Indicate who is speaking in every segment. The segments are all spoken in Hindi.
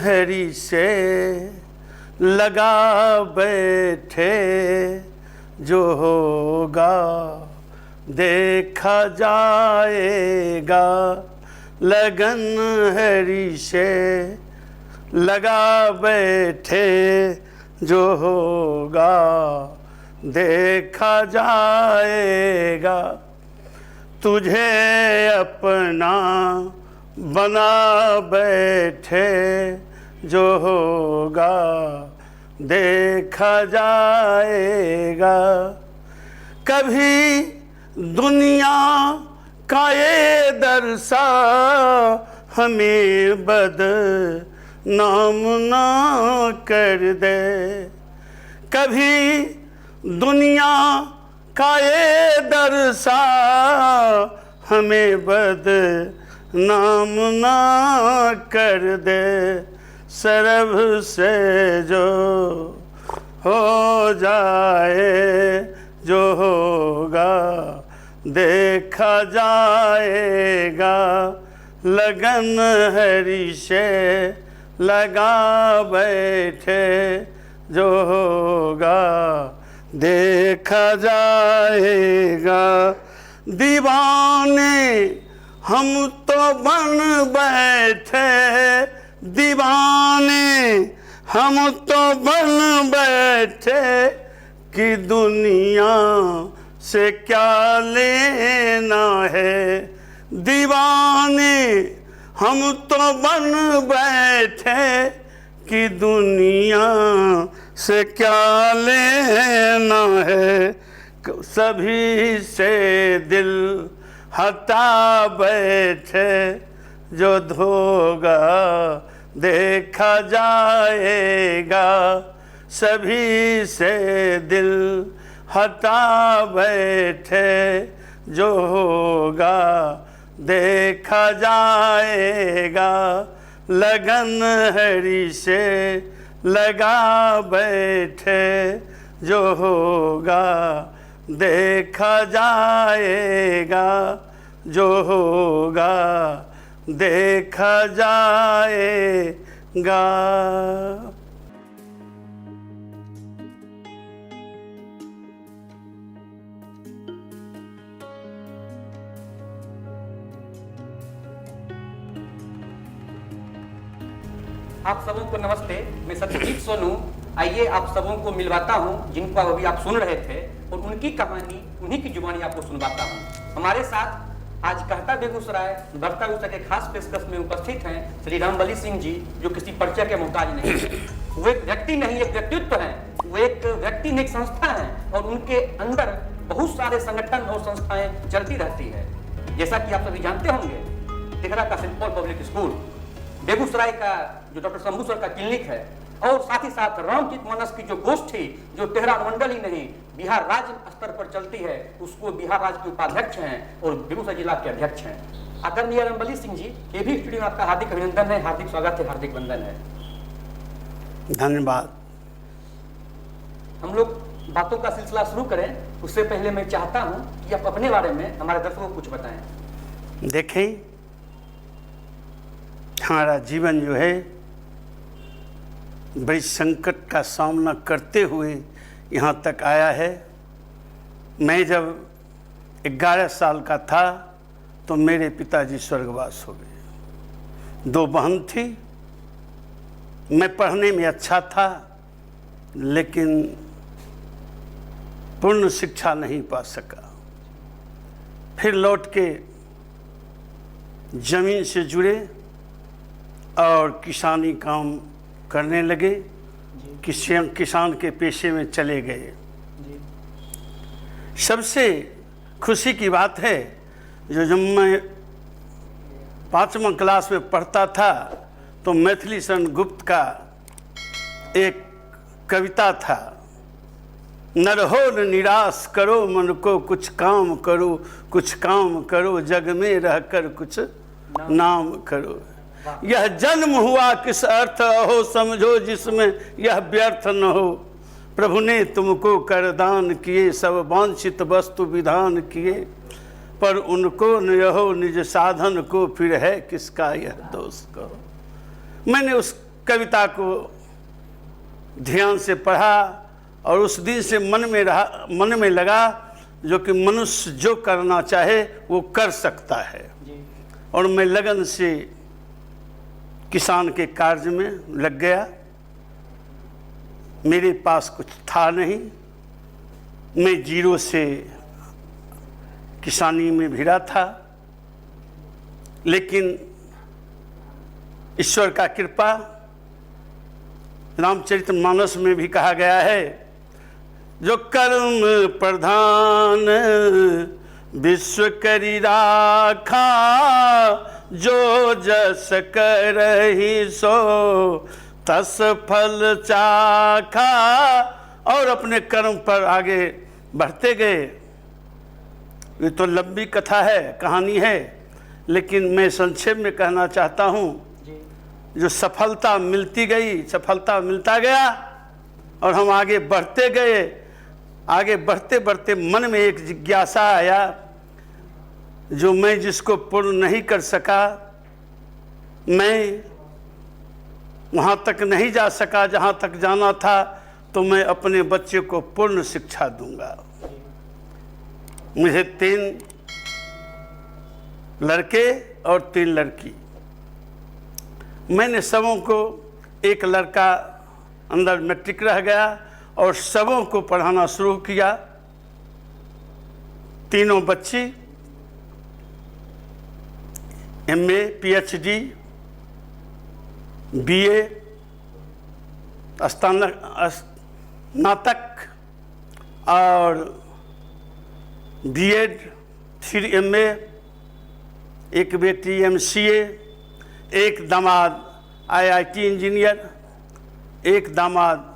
Speaker 1: हरी से लगा बैठे, जो होगा देखा जाएगा। लगन हरी से लगा बैठे, जो होगा देखा जाएगा। तुझे अपना बना बैठे, जो होगा देखा जाएगा। कभी दुनिया का ये दरसा हमें बदनाम ना कर दे। कभी दुनिया का ये दरसा हमें बदनाम ना कर दे। सरब से जो हो जाए, जो होगा देखा जाएगा। लगन हरी से लगा बैठे, जो होगा देखा जाएगा। दीवाने हम तो बन बैठे, दीवाने हम तो बन बैठे, कि दुनिया से क्या लेना है। दीवाने हम तो बन बैठे, कि दुनिया से क्या लेना है। सभी से दिल हटा बैठे, जो धोगा देखा जाएगा। सभी से दिल हटा बैठे, जो होगा देखा जाएगा। लगन हरी से लगा बैठे, जो होगा देखा जाएगा। जो होगा देखा जाएगा।
Speaker 2: आप सबों को नमस्ते। मैं सत्यजीत सोनू आइए आप सबों को मिलवाता हूँ जिनको अभी आप सुन रहे थे, और उनकी कहानी उन्हीं की जुबानी आपको सुनवाता हूँ। हमारे साथ आज कहता बेगूसराय बढ़ता बेगूसराय के खास पेशकश में उपस्थित हैं श्री रामबली सिंह जी, जो किसी परिचय के मोहताज नहीं है। वो एक व्यक्ति नहीं, एक व्यक्तित्व है। वो एक व्यक्ति नहीं, एक संस्था है, और उनके अंदर बहुत सारे संगठन और संस्थाएं चलती रहती है। जैसा कि आप सभी जानते होंगे, टेहरा का Saint Paul public school, Begusarai का जो डॉक्टर शंभू सर का क्लिनिक है, और साथ ही साथ रामचित मानस की जो गोष्ठी जो टेहरा अनुमंडल ही नहीं बिहार राज्य स्तर पर चलती है, उसको बिहार राज्य के उपाध्यक्ष हैं और बेगूसराय जिला के अध्यक्ष हैं आदरणीय रामबली सिंह जी। ये भी स्टूडियो में आपका हार्दिक अभिनंदन है, हार्दिक स्वागत है, हार्दिक वंदन है।
Speaker 1: धन्यवाद।
Speaker 2: हम लोग बातों का सिलसिला शुरू करें, उससे पहले मैं चाहता हूँ कि आप अपने बारे में हमारे दर्शकों को कुछ बताएं।
Speaker 1: देखें, हमारा जीवन जो है बड़ी संकट का सामना करते हुए यहाँ तक आया है। मैं जब 11 साल का था तो मेरे पिताजी स्वर्गवास हो गए। 2 बहन थी। मैं पढ़ने में अच्छा था, लेकिन पूर्ण शिक्षा नहीं पा सका। फिर लौट के ज़मीन से जुड़े और किसानी काम करने लगे। किसान के पेशे में चले गए। सबसे खुशी की बात है, जब मैं 5वीं क्लास में पढ़ता था तो मैथिली शरण गुप्त का एक कविता था, न रहो न निराश करो मन को, कुछ काम करो, कुछ काम करो, जग में रहकर कुछ नाम करो। यह जन्म हुआ किस अर्थ हो, समझो जिसमें यह व्यर्थ न हो। प्रभु ने तुमको कर दान किए, सब वांछित वस्तु विधान किए, पर उनको न यहो निज साधन को, फिर है किसका यह दोष कहो। मैंने उस कविता को ध्यान से पढ़ा और उस दिन से मन में लगा जो कि मनुष्य जो करना चाहे वो कर सकता है। और मैं लगन से किसान के कार्य में लग गया। मेरे पास कुछ था नहीं, मैं जीरो से किसानी में भिड़ा था, लेकिन ईश्वर का कृपा, रामचरितमानस में भी कहा गया है, जो कर्म प्रधान विश्व करी राखा, जो जस करहि सो तस फल चाखा। और अपने कर्म पर आगे बढ़ते गए। ये तो लंबी कथा है, कहानी है, लेकिन मैं संक्षेप में कहना चाहता हूँ, जो सफलता मिलती गई, सफलता मिलता गया और हम आगे बढ़ते गए। आगे बढ़ते बढ़ते मन में एक जिज्ञासा आया, जो मैं जिसको पूर्ण नहीं कर सका, मैं वहाँ तक नहीं जा सका जहाँ तक जाना था, तो मैं अपने बच्चे को पूर्ण शिक्षा दूंगा। मुझे 3 लड़के और 3 लड़की। मैंने सबों को, एक लड़का अंदर मैट्रिक रह गया और सबों को पढ़ाना शुरू किया। तीनों बच्ची MA, PhD, BA, स्नातक और B.Ed, 3 MA, एक बेटी MCA, एक दामाद IIT इंजीनियर, एक दामाद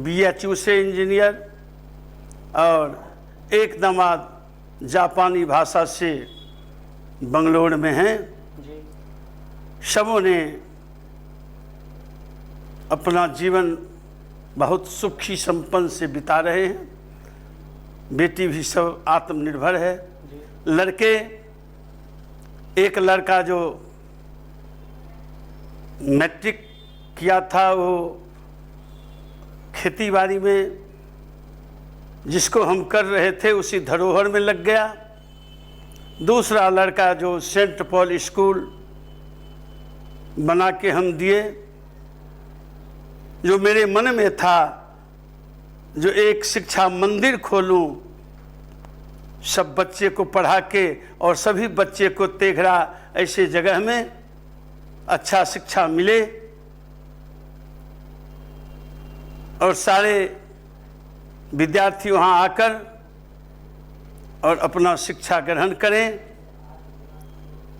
Speaker 1: BHU से इंजीनियर और एक दामाद जापानी भाषा से बंगलोर में हैं। सबों ने अपना जीवन बहुत सुखी संपन्न से बिता रहे हैं। बेटी भी सब आत्मनिर्भर है। लड़के, एक लड़का जो मैट्रिक किया था वो खेती बाड़ी में जिसको हम कर रहे थे उसी धरोहर में लग गया। दूसरा लड़का जो सेंट पॉल स्कूल बना के हम दिए, जो मेरे मन में था जो एक शिक्षा मंदिर खोलूं, सब बच्चे को पढ़ा के और सभी बच्चे को तेघड़ा ऐसे जगह में अच्छा शिक्षा मिले और सारे विद्यार्थी वहाँ आकर और अपना शिक्षा ग्रहण करें।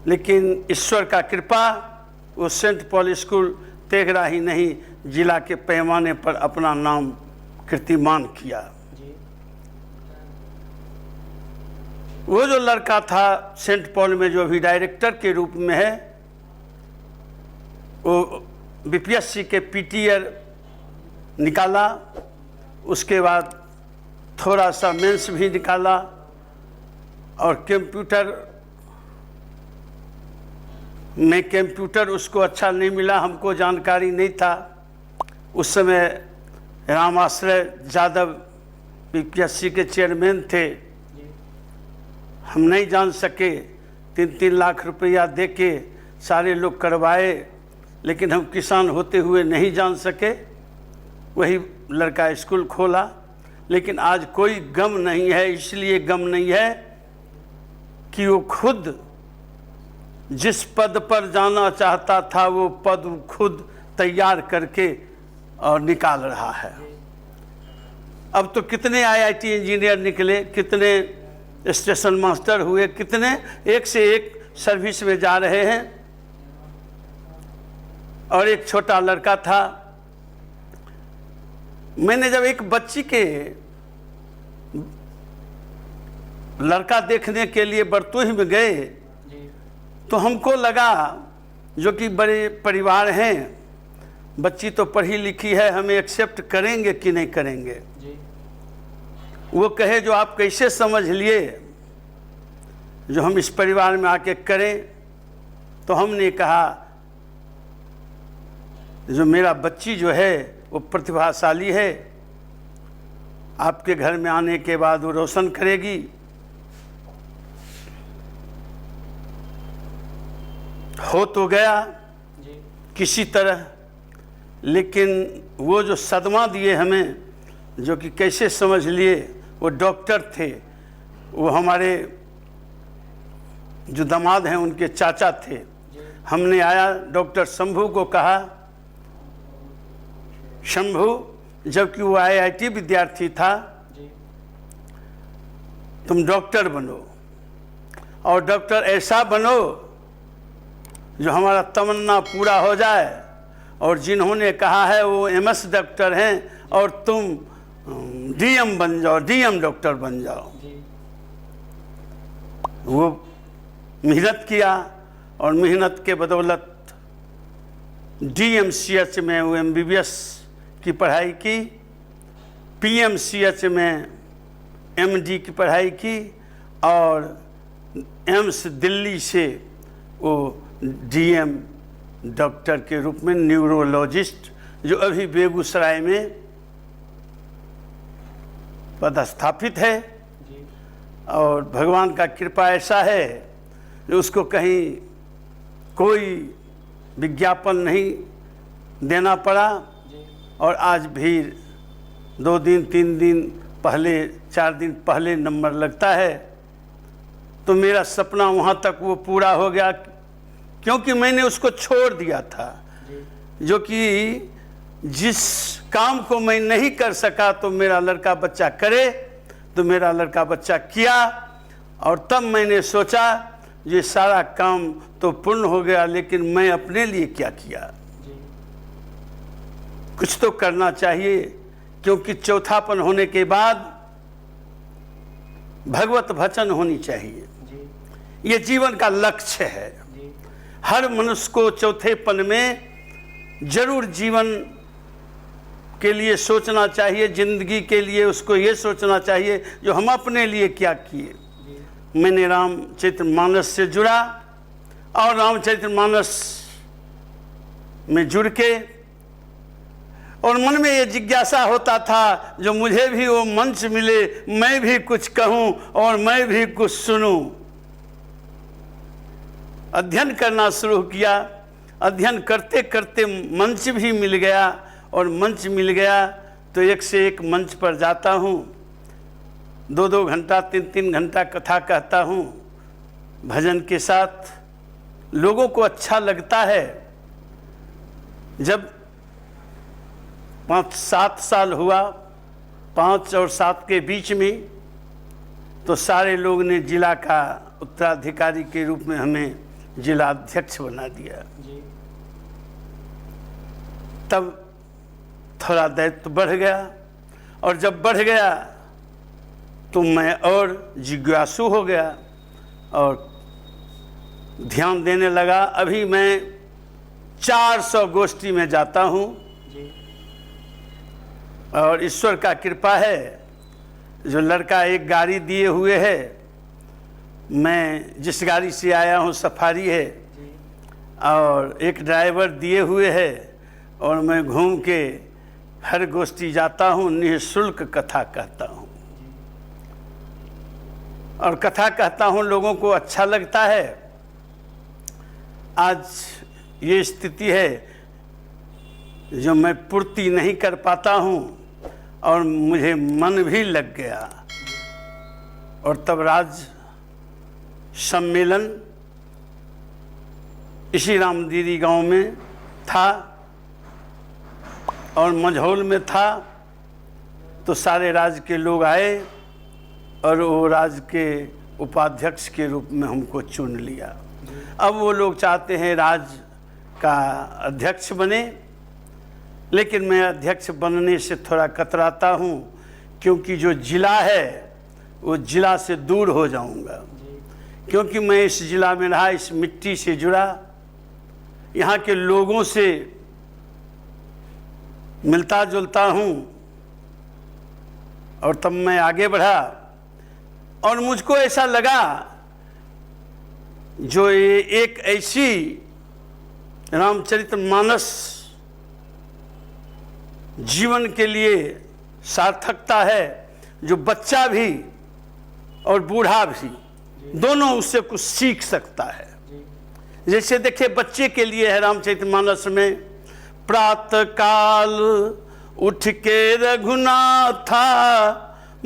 Speaker 1: लेकिन ईश्वर का कृपा, वो सेंट पॉल स्कूल तेघड़ा ही नहीं, जिला के पैमाने पर अपना नाम कीर्तिमान किया। वो जो लड़का था सेंट पॉल में, जो अभी डायरेक्टर के रूप में है, वो BPSC के PTR निकाला, उसके बाद थोड़ा सा मेंस भी निकाला और कंप्यूटर उसको अच्छा नहीं मिला, हमको जानकारी नहीं था। उस समय रामाश्रय यादव BPSC के चेयरमैन थे, हम नहीं जान सके। 3-3 लाख रुपया दे के सारे लोग करवाए, लेकिन हम किसान होते हुए नहीं जान सके। वही लड़का स्कूल खोला, लेकिन आज कोई गम नहीं है। इसलिए गम नहीं है कि वो खुद जिस पद पर जाना चाहता था वो पद खुद तैयार करके और निकाल रहा है। अब तो कितने IIT इंजीनियर निकले, कितने स्टेशन मास्टर हुए, कितने एक से एक सर्विस में जा रहे हैं। और एक छोटा लड़का था, मैंने जब एक बच्ची के लड़का देखने के लिए बरतूह में गए तो हमको लगा जो कि बड़े परिवार हैं, बच्ची तो पढ़ी लिखी है, हमें एक्सेप्ट करेंगे कि नहीं करेंगे। वो कहे जो आप कैसे समझ लिए जो हम इस परिवार में आके करें। तो हमने कहा जो मेरा बच्ची जो है वो प्रतिभाशाली है, आपके घर में आने के बाद वो रोशन करेगी। हो तो गया किसी तरह, लेकिन वो जो सदमा दिए हमें, जो कि कैसे समझ लिए, वो डॉक्टर थे, वो हमारे जो दामाद हैं उनके चाचा थे। हमने आया डॉक्टर शंभू को कहा, शंभू, जबकि वो IIT विद्यार्थी था, तुम डॉक्टर बनो और डॉक्टर ऐसा बनो जो हमारा तमन्ना पूरा हो जाए। और जिन्होंने कहा है वो MS डॉक्टर हैं और तुम DM बन जाओ, DM डॉक्टर बन जाओ। वो मेहनत किया और मेहनत के बदौलत DMCH में वो MBBS की पढ़ाई की, PMCH में MD की पढ़ाई की और एम्स दिल्ली से वो DM डॉक्टर के रूप में, न्यूरोलॉजिस्ट, जो अभी बेगूसराय में पदस्थापित है। और भगवान का कृपा ऐसा है कि उसको कहीं कोई विज्ञापन नहीं देना पड़ा। और आज भी 2 दिन 3 दिन पहले, 4 दिन पहले नंबर लगता है। तो मेरा सपना वहाँ तक वो पूरा हो गया, क्योंकि मैंने उसको छोड़ दिया था। जो कि जिस काम को मैं नहीं कर सका तो मेरा लड़का बच्चा करे, तो मेरा लड़का बच्चा किया। और तब मैंने सोचा ये सारा काम तो पूर्ण हो गया, लेकिन मैं अपने लिए क्या किया, कुछ तो करना चाहिए। क्योंकि चौथापन होने के बाद भगवत भजन होनी चाहिए, ये जीवन का लक्ष्य है। हर मनुष्य को चौथेपन में जरूर जीवन के लिए सोचना चाहिए, जिंदगी के लिए उसको ये सोचना चाहिए जो हम अपने लिए क्या किए। मैंने रामचरितमानस से जुड़ा और रामचरितमानस में जुड़ के और मन में ये जिज्ञासा होता था जो मुझे भी वो मंच मिले, मैं भी कुछ कहूँ और मैं भी कुछ सुनूं। अध्ययन करना शुरू किया, अध्ययन करते करते मंच भी मिल गया और मंच मिल गया तो एक से एक मंच पर जाता हूँ, 2-2 घंटा 3-3 घंटा कथा कहता हूँ भजन के साथ। लोगों को अच्छा लगता है। जब 5-7 साल हुआ, 5 और 7 के बीच में, तो सारे लोग ने जिला का उत्तराधिकारी के रूप में हमें जिला अध्यक्ष बना दिया। तब थोड़ा दायित्व बढ़ गया और जब बढ़ गया तो मैं और जिज्ञासु हो गया और ध्यान देने लगा। अभी मैं 400 गोष्ठी में जाता हूँ और ईश्वर का कृपा है, जो लड़का एक गाड़ी दिए हुए है, मैं जिस गाड़ी से आया हूँ सफारी है, और एक ड्राइवर दिए हुए है और मैं घूम के हर गोष्ठी जाता हूँ, निःशुल्क कथा कहता हूँ और कथा कहता हूँ, लोगों को अच्छा लगता है। आज ये स्थिति है जो मैं पूर्ति नहीं कर पाता हूँ और मुझे मन भी लग गया। और तब राज्य सम्मेलन इसी रामदीरी गांव में था और मंझौल में था, तो सारे राज्य के लोग आए और वो राज्य के उपाध्यक्ष के रूप में हमको चुन लिया। अब वो लोग चाहते हैं राज्य का अध्यक्ष बने, लेकिन मैं अध्यक्ष बनने से थोड़ा कतराता हूँ, क्योंकि जो जिला है वो जिला से दूर हो जाऊँगा। क्योंकि मैं इस जिला में रहा, इस मिट्टी से जुड़ा, यहाँ के लोगों से मिलता जुलता हूँ, और तब मैं आगे बढ़ा और मुझको ऐसा लगा जो ये एक ऐसी रामचरितमानस जीवन के लिए सार्थकता है, जो बच्चा भी और बूढ़ा भी दोनों उससे कुछ सीख सकता है। जैसे देखिए बच्चे के लिए है रामचरितमानस में, प्रातः काल उठ के रघुनाथा,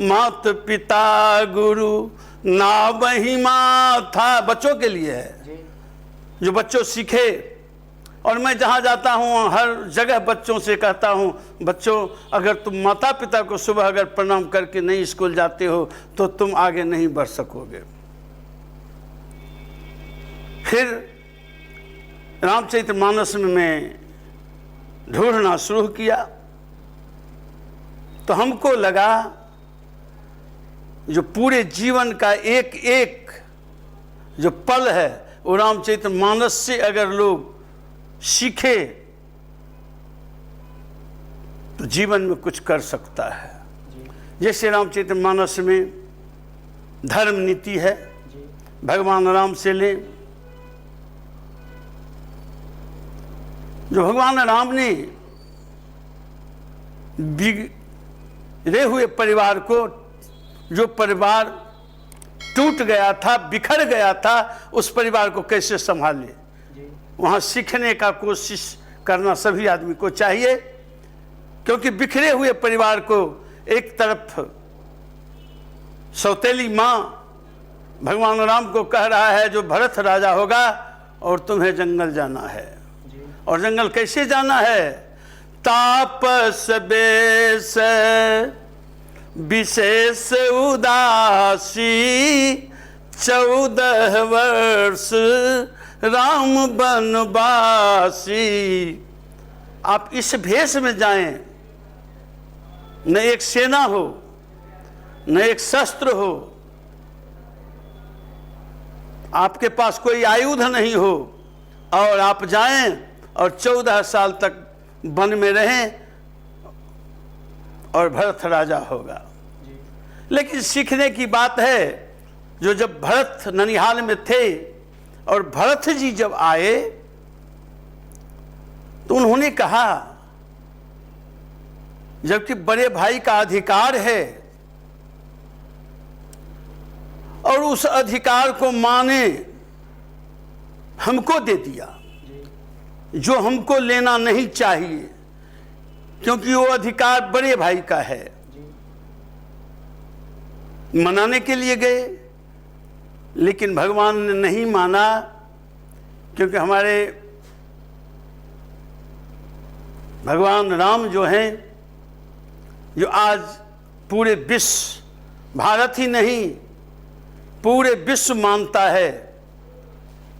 Speaker 1: मात पिता गुरु नावहि माथा। बच्चों के लिए है, जो बच्चों सीखे। और मैं जहाँ जाता हूँ हर जगह बच्चों से कहता हूँ, बच्चों अगर तुम माता पिता को सुबह अगर प्रणाम करके नहीं स्कूल जाते हो तो तुम आगे नहीं बढ़ सकोगे। फिर रामचरितमानस में मैं ढूंढना शुरू किया तो हमको लगा जो पूरे जीवन का एक एक जो पल है वो रामचरितमानस से अगर लोग सीखे तो जीवन में कुछ कर सकता है। जैसे रामचरितमानस में धर्म नीति है, भगवान राम से ले, जो भगवान राम ने बिगड़े हुए परिवार को, जो परिवार टूट गया था, बिखर गया था, उस परिवार को कैसे संभाले, वहाँ सीखने का कोशिश करना सभी आदमी को चाहिए। क्योंकि बिखरे हुए परिवार को एक तरफ सौतेली माँ भगवान राम को कह रहा है जो भरत राजा होगा और तुम्हें जंगल जाना है। और जंगल कैसे जाना है? तापस बेस विशेष उदासी, 14 वर्ष राम बनवासी। आप इस भेष में जाएं, न एक सेना हो, न एक शस्त्र हो, आपके पास कोई आयुध नहीं हो, और आप जाएं और 14 साल तक वन में रहें और भरत राजा होगा। लेकिन सीखने की बात है, जो जब भरत ननिहाल में थे और भरत जी जब आए तो उन्होंने कहा, जबकि बड़े भाई का अधिकार है और उस अधिकार को माने हमको दे दिया जो हमको लेना नहीं चाहिए, क्योंकि वो अधिकार बड़े भाई का है। मनाने के लिए गए लेकिन भगवान ने नहीं माना, क्योंकि हमारे भगवान राम जो हैं, जो आज पूरे विश्व, भारत ही नहीं पूरे विश्व मानता है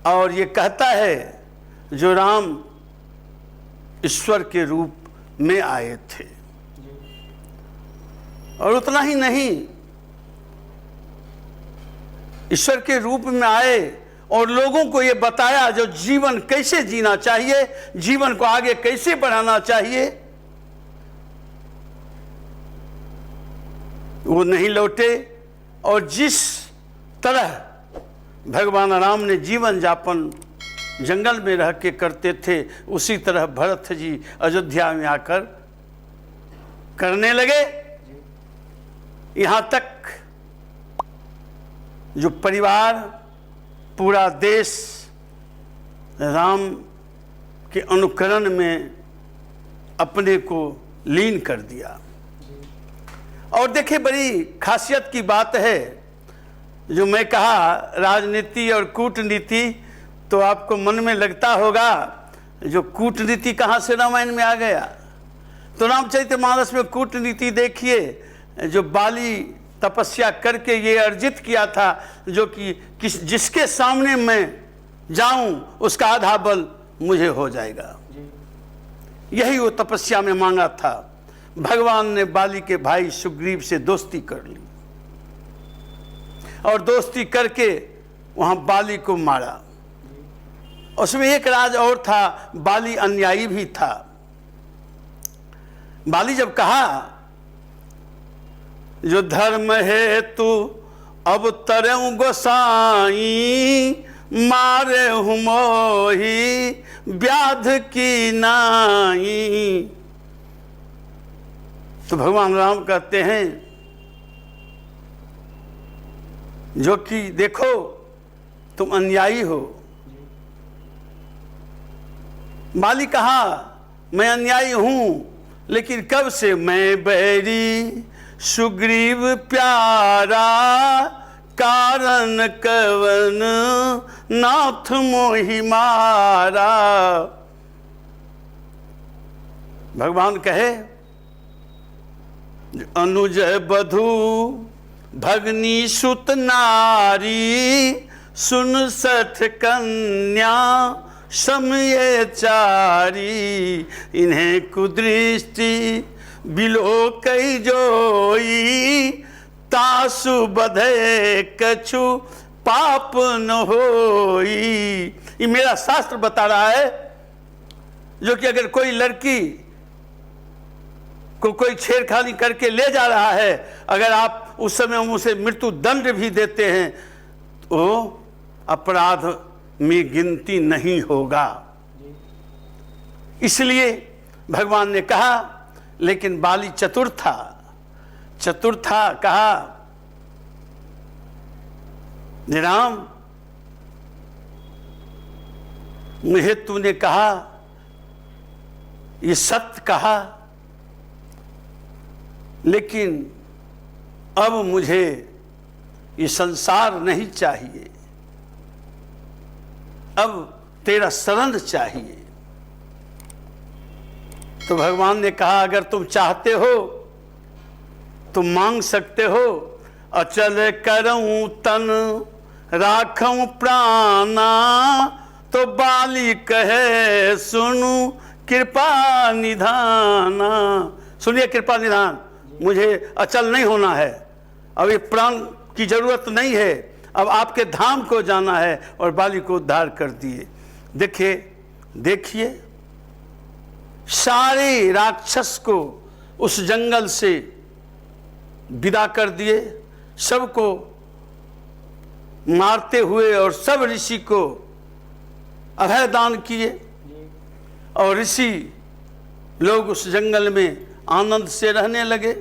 Speaker 1: और ये कहता है जो राम ईश्वर के रूप में आए थे। और उतना ही नहीं, ईश्वर के रूप में आए और लोगों को ये बताया जो जीवन कैसे जीना चाहिए, जीवन को आगे कैसे बढ़ाना चाहिए। वो नहीं लौटे और जिस तरह भगवान राम ने जीवन यापन जंगल में रह के करते थे, उसी तरह भरत जी अयोध्या में आकर करने लगे। यहाँ तक जो परिवार, पूरा देश राम के अनुकरण में अपने को लीन कर दिया। और देखिए बड़ी खासियत की बात है, जो मैं कहा राजनीति और कूटनीति, तो आपको मन में लगता होगा जो कूटनीति कहाँ से रामायण में आ गया। तो रामचरितमानस में कूटनीति देखिए, जो बाली तपस्या करके ये अर्जित किया था, जो कि जिसके सामने मैं जाऊं उसका आधा बल मुझे हो जाएगा। यही वो तपस्या में मांगा था। भगवान ने बाली के भाई सुग्रीव से दोस्ती कर ली और दोस्ती करके वहां बाली को मारा। उसमें एक राज और था, बाली अन्यायी भी था। बाली जब कहा जो धर्म है तू अब तरऊ गोसाई, मारे हूँ मोही व्याध की नाई। तो भगवान राम कहते हैं जो कि देखो तुम अन्यायी हो। बाली कहा मैं अन्यायी हूं, लेकिन कब से? मैं बैरी सुग्रीव प्यारा, कारण कवन नाथ मोहि मारा। भगवान कहे अनुज बधू भगनी सुत नारी, सुन सठ कन्या समय चारी। इन्हें कुदृष्टि बिलो कई जोई, तासु बधे कछु पाप न होई। ये मेरा शास्त्र बता रहा है जो कि अगर कोई लड़की को कोई छेड़खानी करके ले जा रहा है, अगर आप उस समय उसे मृत्यु दंड भी देते हैं तो अपराध में गिनती नहीं होगा। इसलिए भगवान ने कहा, लेकिन बाली चतुर था, कहा राम मुझे तूने कहा, ये सत्य कहा, लेकिन अब मुझे ये संसार नहीं चाहिए, अब तेरा शरण चाहिए। तो भगवान ने कहा अगर तुम चाहते हो तुम मांग सकते हो। अचल करऊं तन राखऊं प्राणा, तो बाली कहे सुनु कृपा निधाना। सुनिए कृपा निधान, मुझे अचल नहीं होना है, अब ये प्राण की जरूरत नहीं है, अब आपके धाम को जाना है। और बाली को उद्धार कर दिए। देखिए सारे राक्षस को उस जंगल से विदा कर दिए, सबको मारते हुए, और सब ऋषि को अभय दान किए। और ऋषि लोग उस जंगल में आनंद से रहने लगे,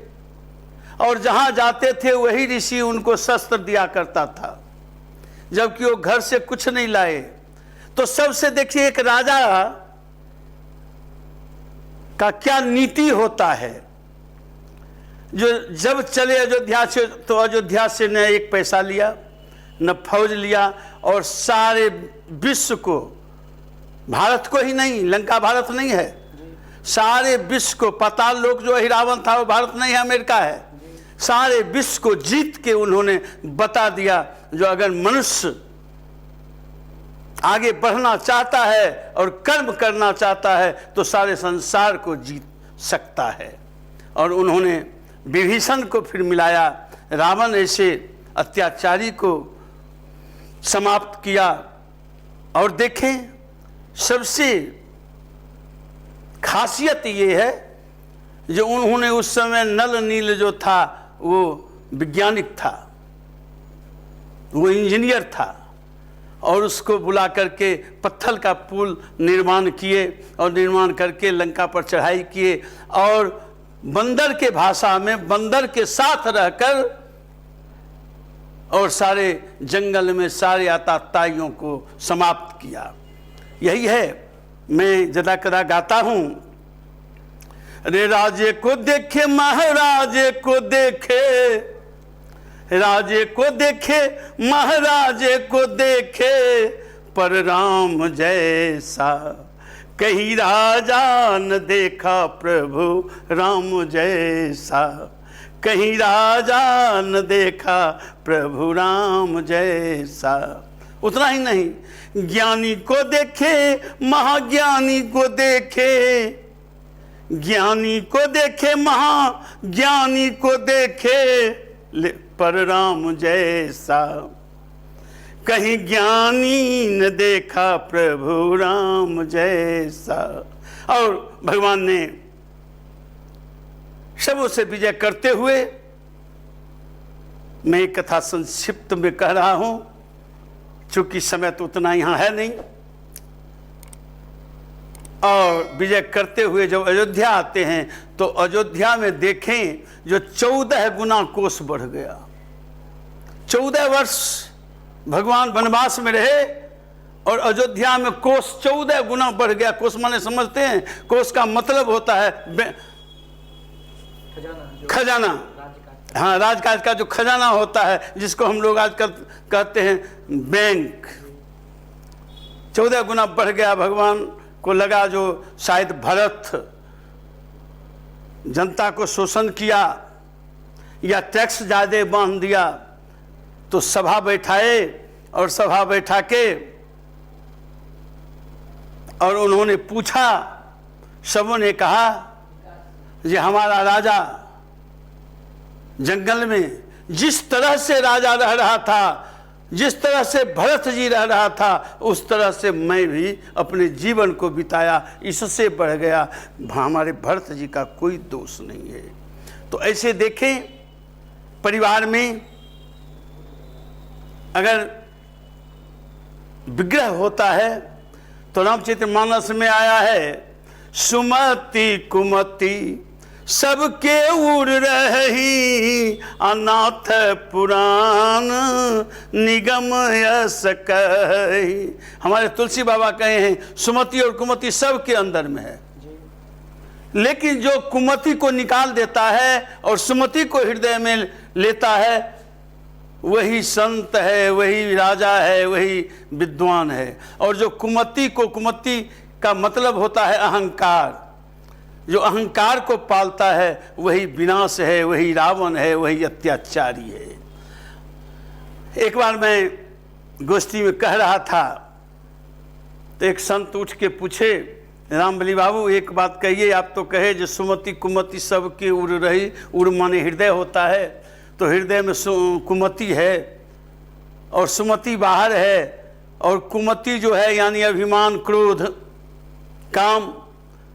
Speaker 1: और जहां जाते थे वही ऋषि उनको शस्त्र दिया करता था, जबकि वो घर से कुछ नहीं लाए। तो सबसे देखिए एक राजा का क्या नीति होता है, जो जब चले अयोध्या से तो अयोध्या से न एक पैसा लिया न फौज लिया, और सारे विश्व को, भारत को ही नहीं, लंका भारत नहीं है, सारे विश्व को, पाताल लोक जो रावण था वो भारत नहीं है, अमेरिका है, सारे विश्व को जीत के उन्होंने बता दिया जो अगर मनुष्य आगे बढ़ना चाहता है और कर्म करना चाहता है तो सारे संसार को जीत सकता है। और उन्होंने विभीषण को फिर मिलाया, रावण ऐसे अत्याचारी को समाप्त किया। और देखें सबसे खासियत ये है जो उन्होंने उस समय नल नील जो था वो वैज्ञानिक था, वो इंजीनियर था, और उसको बुला करके पत्थर का पुल निर्माण किए, और निर्माण करके लंका पर चढ़ाई किए, और बंदर के भाषा में बंदर के साथ रहकर और सारे जंगल में सारे आतताइयों को समाप्त किया। यही है, मैं जदा कदा गाता हूं, अरे राजे को देखे महाराजे को देखे, राजे को देखे महाराजे को देखे, पर राम जैसा कहीं राजा न देखा प्रभु राम जैसा, कहीं राजा न देखा प्रभु राम जैसा। उतना ही नहीं, ज्ञानी को देखे महाज्ञानी को देखे, ज्ञानी को देखे महाज्ञानी को देखे, पर राम जैसा कहीं ज्ञानी न देखा प्रभु राम जैसा। और भगवान ने सबों से विजय करते हुए, मैं एक कथा संक्षिप्त में कह रहा हूं चूंकि समय तो उतना यहां है नहीं। और विजय करते हुए जब अयोध्या आते हैं तो अयोध्या में देखें जो 14 गुना कोस बढ़ गया। 14 वर्ष भगवान वनवास में रहे और अयोध्या में कोस 14 गुना बढ़ गया। कोस माने समझते हैं? कोस का मतलब होता है खजाना। हाँ, राजकाज का जो खजाना होता है, जिसको हम लोग आजकल कहते हैं बैंक। 14 गुना बढ़ गया। भगवान को लगा जो शायद भरत जनता को शोषण किया या टैक्स ज़्यादा बांध दिया, तो सभा बैठाए और सभा बैठा के और उन्होंने पूछा, सबों ने कहा ये हमारा राजा जंगल में जिस तरह से राजा रह रहा था, जिस तरह से भरत जी रह रहा था, उस तरह से मैं भी अपने जीवन को बिताया, इससे बढ़ गया। हमारे भरत जी का कोई दोष नहीं है। तो ऐसे देखें, परिवार में अगर विग्रह होता है तो रामचरितमानस में आया है, सुमति कुमति सबके उड़ रही, अनाथ पुराण निगम यस कही। हमारे तुलसी बाबा कहे हैं सुमति और कुमति सबके अंदर में है, लेकिन जो कुमति को निकाल देता है और सुमति को हृदय में लेता है, वही संत है, वही राजा है, वही विद्वान है। और जो कुमति का मतलब होता है अहंकार, जो अहंकार को पालता है वही विनाश है, वही रावण है, वही अत्याचारी है। एक बार मैं गोष्ठी में कह रहा था तो एक संत उठ के पूछे, रामबली बाबू एक बात कहिए, आप तो कहे जो सुमति कुमति सबकी उड़ रही, उड़ माने हृदय होता है, तो हृदय में कुमति है और सुमति बाहर है, और कुमति जो है यानी अभिमान क्रोध काम,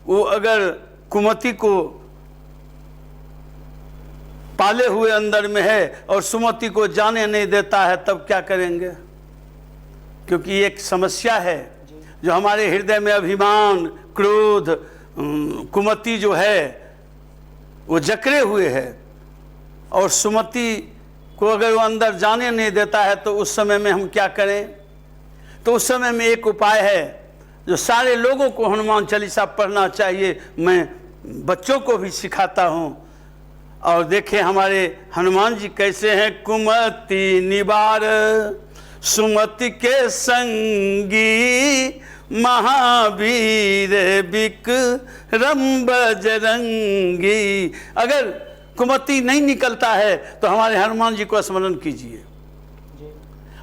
Speaker 1: वो अगर कुमति को पाले हुए अंदर में है और सुमति को जाने नहीं देता है, तब क्या करेंगे? क्योंकि एक समस्या है जो हमारे हृदय में अभिमान क्रोध कुमति जो है वो जकड़े हुए है, और सुमति को अगर वो अंदर जाने नहीं देता है तो उस समय में हम क्या करें? तो उस समय में एक उपाय है जो सारे लोगों को हनुमान चालीसा पढ़ना चाहिए। मैं बच्चों को भी सिखाता हूँ। और देखें हमारे हनुमान जी कैसे हैं, कुमति निवार सुमति के संगी, महावीर विक्रम बजरंगी। अगर कुमति नहीं निकलता है तो हमारे हनुमान जी को स्मरण कीजिए,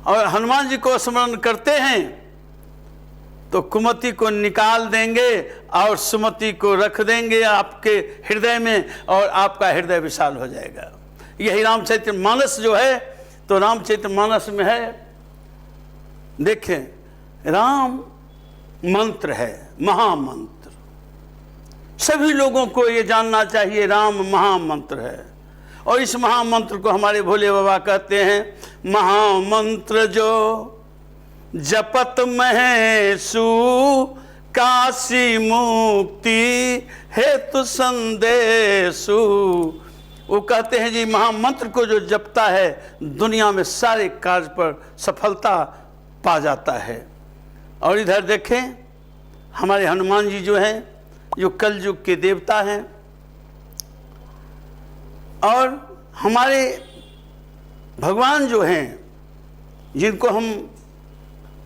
Speaker 1: और हनुमान जी को स्मरण करते हैं तो कुमति को निकाल देंगे और सुमति को रख देंगे आपके हृदय में, और आपका हृदय विशाल हो जाएगा। यही रामचरितमानस जो है, तो रामचरितमानस में है, देखें राम मंत्र है, महामंत्र। सभी लोगों को ये जानना चाहिए राम महामंत्र है, और इस महामंत्र को हमारे भोले बाबा कहते हैं महामंत्र जो जपत महेशु, काशी मुक्ति हेतु संदेशु। वो कहते हैं जी महामंत्र को जो जपता है दुनिया में सारे कार्य पर सफलता पा जाता है। और इधर देखें हमारे हनुमान जी जो हैं, जो कलयुग के देवता हैं, और हमारे भगवान जो हैं जिनको हम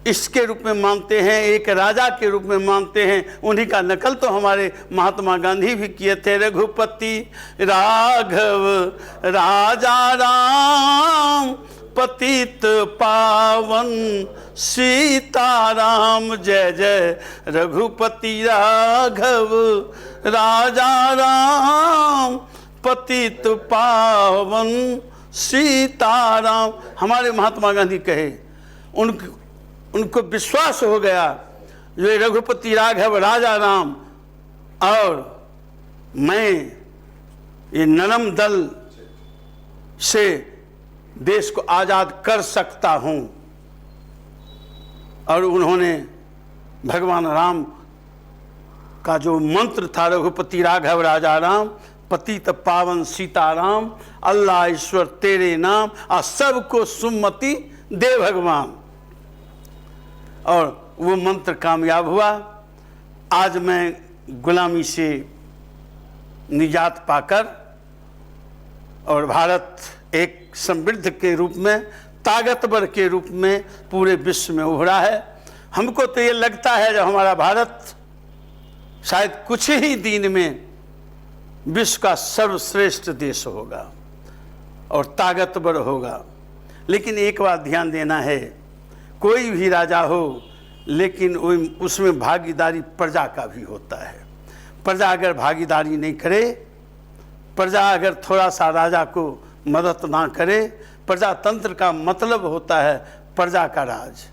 Speaker 1: इसके रूप में मानते हैं, एक राजा के रूप में मानते हैं, उन्हीं का नकल तो हमारे महात्मा गांधी भी किए थे। रघुपति राघव राजा राम, पतित पावन सीताराम। जय जय रघुपति राघव राजा राम, पतित पावन सीताराम। हमारे महात्मा गांधी कहे, उनको विश्वास हो गया जो रघुपति राघव राजा राम, और मैं ये नरम दल से देश को आज़ाद कर सकता हूँ। और उन्होंने भगवान राम का जो मंत्र था, रघुपति राघव राजा राम, पतित पावन सीताराम, अल्लाह ईश्वर तेरे नाम, आ सबको सुमति दे भगवान। और वो मंत्र कामयाब हुआ। आज मैं गुलामी से निजात पाकर और भारत एक समृद्ध के रूप में, ताकतवर के रूप में पूरे विश्व में उभरा है। हमको तो ये लगता है जब हमारा भारत शायद कुछ ही दिन में विश्व का सर्वश्रेष्ठ देश होगा और ताकतवर होगा। लेकिन एक बात ध्यान देना है, कोई भी राजा हो, लेकिन उसमें भागीदारी प्रजा का भी होता है। प्रजा अगर भागीदारी नहीं करे, प्रजा अगर थोड़ा सा राजा को मदद ना करे, प्रजातंत्र का मतलब होता है प्रजा का राज।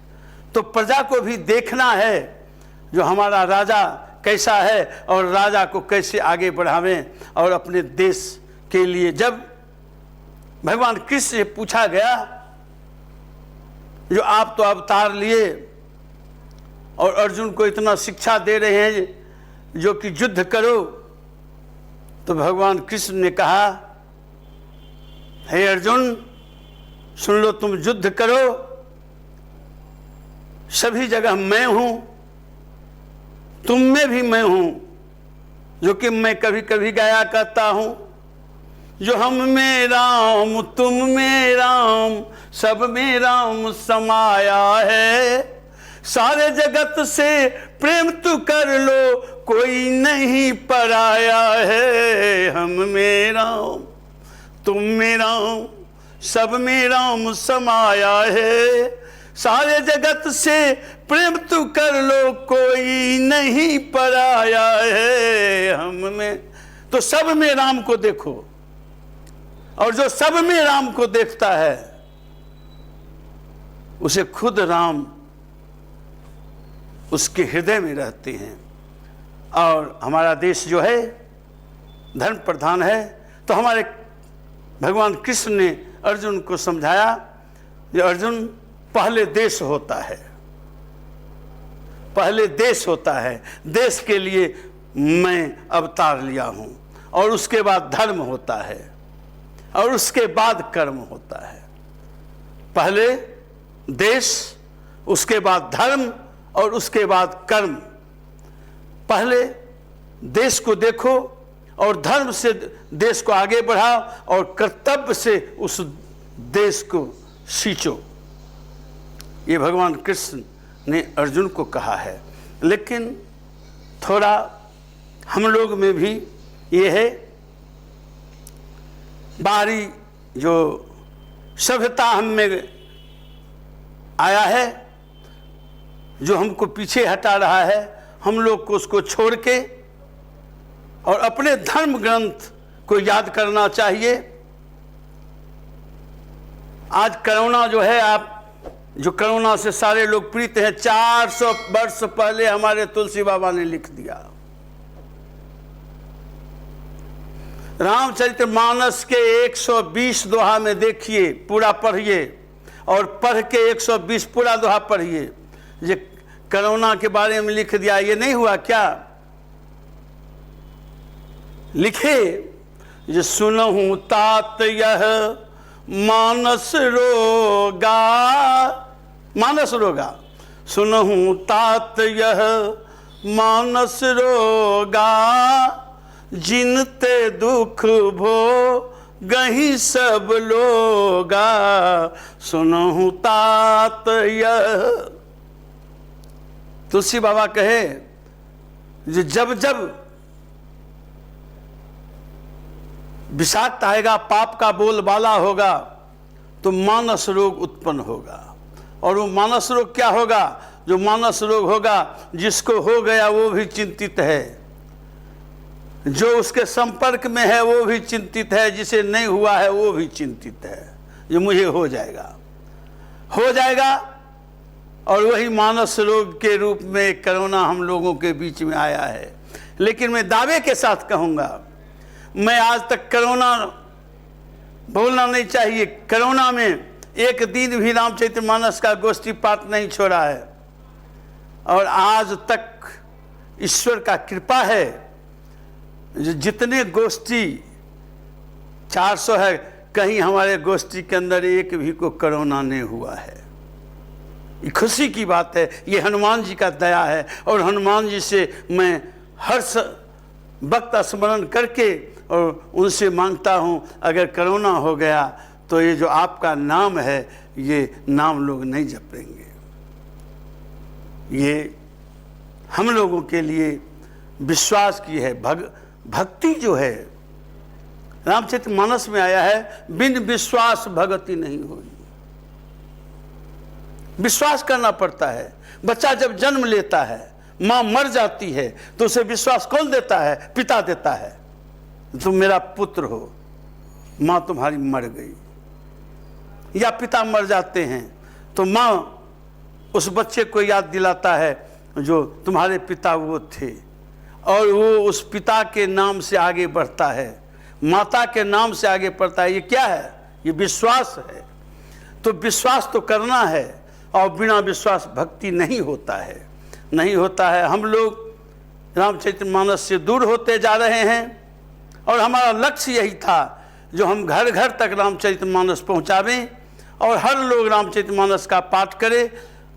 Speaker 1: तो प्रजा को भी देखना है जो हमारा राजा कैसा है और राजा को कैसे आगे बढ़ावें। और अपने देश के लिए जब भगवान कृष्ण से पूछा गया, जो आप तो अवतार लिए और अर्जुन को इतना शिक्षा दे रहे हैं जो कि युद्ध करो, तो भगवान कृष्ण ने कहा, हे अर्जुन सुन लो, तुम युद्ध करो, सभी जगह मैं हूं, तुम में भी मैं हूं, जो कि मैं कभी कभी गाया करता हूं, जो हम में राम तुम में राम सब में राम समाया है, सारे जगत से प्रेम तू कर लो कोई नहीं पराया है, हम में राम तुम में राम सब में राम समाया है, सारे जगत से प्रेम तू कर लो कोई नहीं पराया है, हम में। तो सब में राम को देखो, और जो सब में राम को देखता है उसे खुद राम उसके हृदय में रहते हैं। और हमारा देश जो है धर्म प्रधान है, तो हमारे भगवान कृष्ण ने अर्जुन को समझाया कि अर्जुन पहले देश होता है, पहले देश होता है, देश के लिए मैं अवतार लिया हूं, और उसके बाद धर्म होता है और उसके बाद कर्म होता है। पहले देश, उसके बाद धर्म और उसके बाद कर्म। पहले देश को देखो और धर्म से देश को आगे बढ़ाओ और कर्तव्य से उस देश को सींचो। ये भगवान कृष्ण ने अर्जुन को कहा है। लेकिन थोड़ा हम लोग में भी ये है, बाहरी जो सभ्यता हम में आया है, जो हमको पीछे हटा रहा है, हम लोग को उसको छोड़ के और अपने धर्म ग्रंथ को याद करना चाहिए। आज कोरोना जो है, आप जो कोरोना से सारे लोग पीड़ित हैं, 400 वर्ष पहले हमारे तुलसी बाबा ने लिख दिया। रामचरितमानस के 120 दोहा में देखिए, पूरा पढ़िए, और पढ़ के 120 पूरा दोहा पढ़िए। ये कोरोना के बारे में लिख दिया, ये नहीं हुआ क्या? लिखे, ये सुनहु तात यह मानस रोगा, मानस रोगा, सुनहु तात यह मानस रोगा, जिनते दुख भो गही सब लोगा, सुनहु तात यह। तुलसी बाबा कहे, जब जब विषाक्त आएगा, पाप का बोलबाला होगा, तो मानस रोग उत्पन्न होगा। और वो मानस रोग क्या होगा? जो मानस रोग होगा, जिसको हो गया वो भी चिंतित है, जो उसके संपर्क में है वो भी चिंतित है, जिसे नहीं हुआ है वो भी चिंतित है, जो मुझे हो जाएगा, हो जाएगा। और वही मानस रोग के रूप में कोरोना हम लोगों के बीच में आया है। लेकिन मैं दावे के साथ कहूँगा, मैं आज तक कोरोना बोलना नहीं चाहिए, कोरोना में एक दिन भी रामचरितमानस का गोष्ठी पाठ नहीं छोड़ा है। और आज तक ईश्वर का कृपा है, जितने गोष्ठी 400 है, कहीं हमारे गोष्ठी के अंदर एक भी को कोरोना नहीं हुआ है। ये खुशी की बात है, ये हनुमान जी का दया है। और हनुमान जी से मैं हर वक्त स्मरण करके और उनसे मांगता हूँ, अगर कोरोना हो गया तो ये जो आपका नाम है, ये नाम लोग नहीं जपेंगे। ये हम लोगों के लिए विश्वास की है। भक्ति जो है, रामचरितमानस में आया है, बिन विश्वास भगति नहीं होगी। विश्वास करना पड़ता है। बच्चा जब जन्म लेता है, माँ मर जाती है, तो उसे विश्वास कौन देता है? पिता देता है, तुम मेरा पुत्र हो, माँ तुम्हारी मर गई। या पिता मर जाते हैं तो माँ उस बच्चे को याद दिलाता है जो तुम्हारे पिता वो थे, और वो उस पिता के नाम से आगे बढ़ता है, माता के नाम से आगे बढ़ता है। ये क्या है? ये विश्वास है। तो विश्वास तो करना है, और बिना विश्वास भक्ति नहीं होता है, नहीं होता है। हम लोग रामचरितमानस से दूर होते जा रहे हैं, और हमारा लक्ष्य यही था जो हम घर घर तक रामचरितमानस पहुंचावें और हर लोग रामचरितमानस का पाठ करें,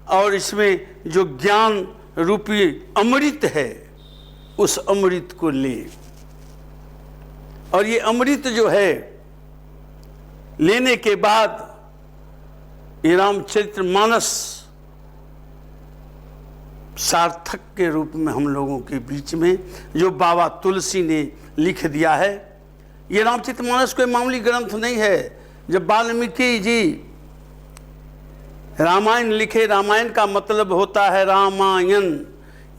Speaker 1: और इसमें जो ज्ञान रूपी अमृत है उस अमृत को ले। और ये अमृत जो है, लेने के बाद ये रामचरितमानस सार्थक के रूप में हम लोगों के बीच में जो बाबा तुलसी ने लिख दिया है। ये रामचरितमानस कोई मामूली ग्रंथ नहीं है। जब वाल्मीकि जी रामायण लिखे, रामायण का मतलब होता है रामायण,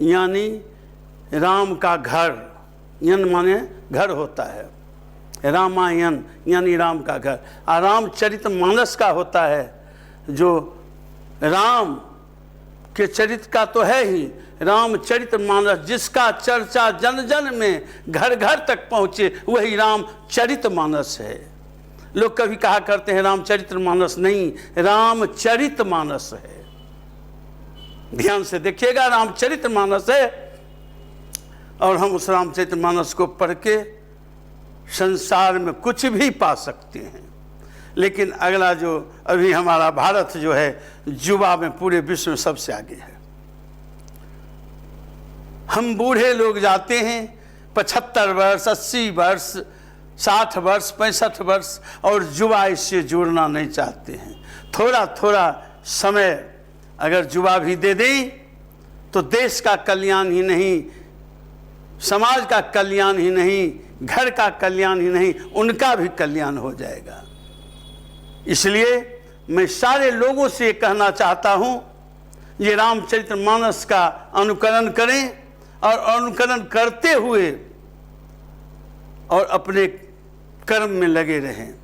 Speaker 1: यानी राम का घर, यन माने घर होता है, रामायण यानी राम का घर। और रामचरितमानस का होता है जो राम के चरित्र का तो है ही, रामचरितमानस जिसका चर्चा जन जन में घर घर तक पहुँचे, वही रामचरितमानस है। लोग कभी कहा करते हैं रामचरितमानस नहीं, रामचरितमानस है। ध्यान से देखिएगा, रामचरितमानस है। और हम उस रामचरितमानस को पढ़ के संसार में कुछ भी पा सकते हैं। लेकिन अगला जो अभी हमारा भारत जो है, युवा में पूरे विश्व में सबसे आगे है। हम बूढ़े लोग जाते हैं 75 वर्ष, 80 वर्ष, 60 वर्ष, 65 वर्ष, और युवा इससे जुड़ना नहीं चाहते हैं। थोड़ा थोड़ा समय अगर युवा भी दे दें तो देश का कल्याण ही नहीं, समाज का कल्याण ही नहीं, घर का कल्याण ही नहीं, उनका भी कल्याण हो जाएगा। इसलिए मैं सारे लोगों से कहना चाहता हूँ, ये रामचरितमानस का अनुकरण करें, और अनुकरण करते हुए और अपने कर्म में लगे रहें,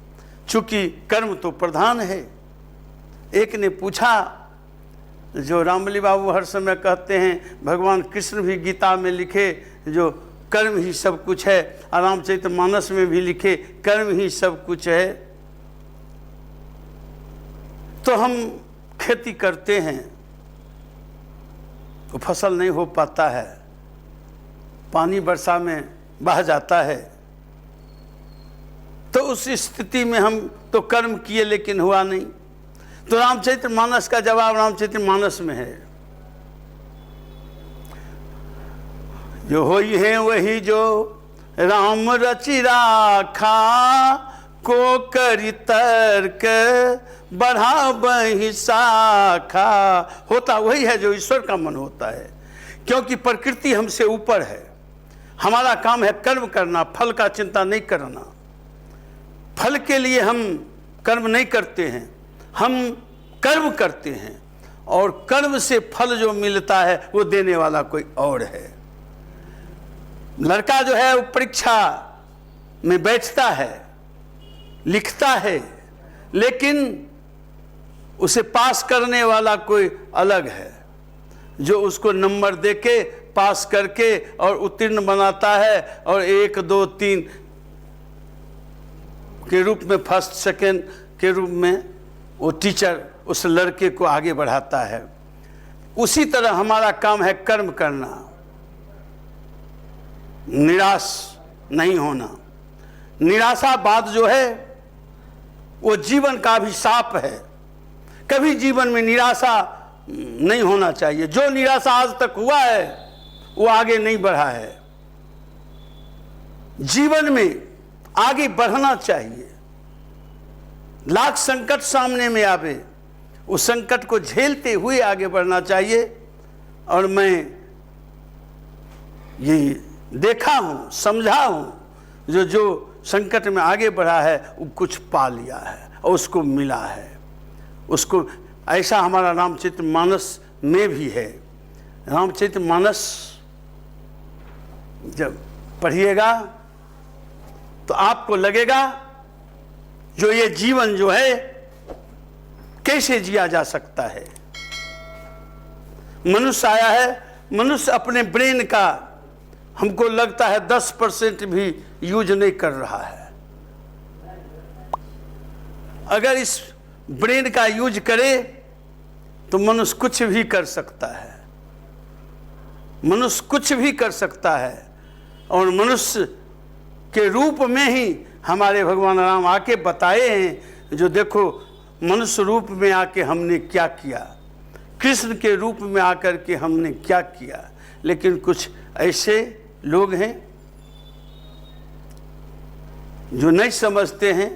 Speaker 1: चूँकि कर्म तो प्रधान है। एक ने पूछा, जो रामबली बाबू हर समय कहते हैं, भगवान कृष्ण भी गीता में लिखे जो कर्म ही सब कुछ है, और रामचरितमानस में भी लिखे कर्म ही सब कुछ है। तो हम खेती करते हैं तो फसल नहीं हो पाता है, पानी वर्षा में बह जाता है, तो उस स्थिति में हम तो कर्म किए लेकिन हुआ नहीं। तो रामचरितमानस का जवाब रामचरितमानस में है, जो होई है वही जो राम रचि राखा, को करी तर्क बढ़ा बही शाखा। होता वही है जो ईश्वर का मन होता है, क्योंकि प्रकृति हमसे ऊपर है। हमारा काम है कर्म करना, फल का चिंता नहीं करना। फल के लिए हम कर्म नहीं करते हैं, हम कर्म करते हैं, और कर्म से फल जो मिलता है वो देने वाला कोई और है। लड़का जो है वो परीक्षा में बैठता है, लिखता है, लेकिन उसे पास करने वाला कोई अलग है, जो उसको नंबर देके पास करके और उत्तीर्ण बनाता है, और 1, 2, 3 के रूप में, फर्स्ट सेकंड के रूप में वो टीचर उस लड़के को आगे बढ़ाता है। उसी तरह हमारा काम है कर्म करना। निराश नहीं होना। निराशावाद जो है वो जीवन का अभिशाप है। कभी जीवन में निराशा नहीं होना चाहिए। जो निराशा आज तक हुआ है वो आगे नहीं बढ़ा है। जीवन में आगे बढ़ना चाहिए। लाख संकट सामने में आवे, उस संकट को झेलते हुए आगे बढ़ना चाहिए। और मैं ये देखा हूँ, समझा हूँ, जो संकट में आगे बढ़ा है वो कुछ पा लिया है और उसको मिला है। उसको ऐसा हमारा रामचरितमानस में भी है। रामचरितमानस जब पढ़िएगा तो आपको लगेगा जो ये जीवन जो है कैसे जिया जा सकता है। मनुष्य आया है, मनुष्य अपने ब्रेन का हमको लगता है 10% भी यूज नहीं कर रहा है। अगर इस ब्रेन का यूज करे तो मनुष्य कुछ भी कर सकता है। मनुष्य कुछ भी कर सकता है। और मनुष्य के रूप में ही हमारे भगवान राम आके बताए हैं, जो देखो मनुष्य रूप में आके हमने क्या किया, कृष्ण के रूप में आकर के हमने क्या किया। लेकिन कुछ ऐसे लोग हैं जो नहीं समझते हैं।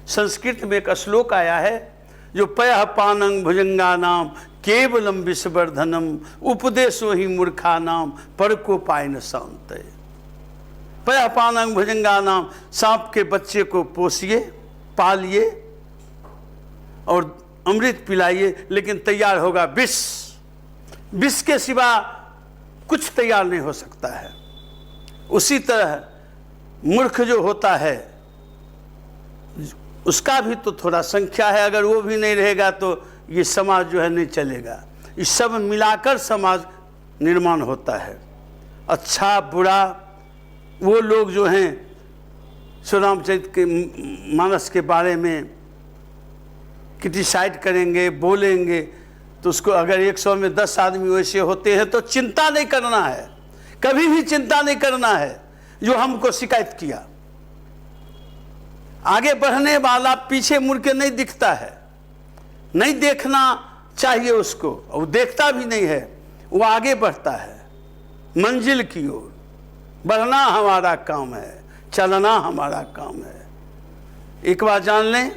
Speaker 1: संस्कृत में एक श्लोक आया है, जो पयः पानं भुजंगानाम केवलम विषवर्धनम उपदेशो ही मूर्खानाम परकोपाय न शांतये। पयः पानं भुजंगानाम, सांप के बच्चे को पोसिए, पालिए और अमृत पिलाइए, लेकिन तैयार होगा विष। विष के सिवा कुछ तैयार नहीं हो सकता है। उसी तरह मूर्ख जो होता है उसका भी तो थोड़ा संख्या है। अगर वो भी नहीं रहेगा तो ये समाज जो है नहीं चलेगा। ये सब मिलाकर समाज निर्माण होता है। अच्छा बुरा वो लोग जो हैं श्री रामचरित के मानस के बारे में क्रिटिसाइड करेंगे, बोलेंगे, तो उसको अगर 100 में 10 आदमी वैसे होते हैं तो चिंता नहीं करना है, कभी भी चिंता नहीं करना है। जो हमको शिकायत किया, आगे बढ़ने वाला पीछे मुड़ के नहीं दिखता है, नहीं देखना चाहिए उसको, वो देखता भी नहीं है, वो आगे बढ़ता है मंजिल की ओर। बढ़ना हमारा काम है, चलना हमारा काम है। एक बात जान लें,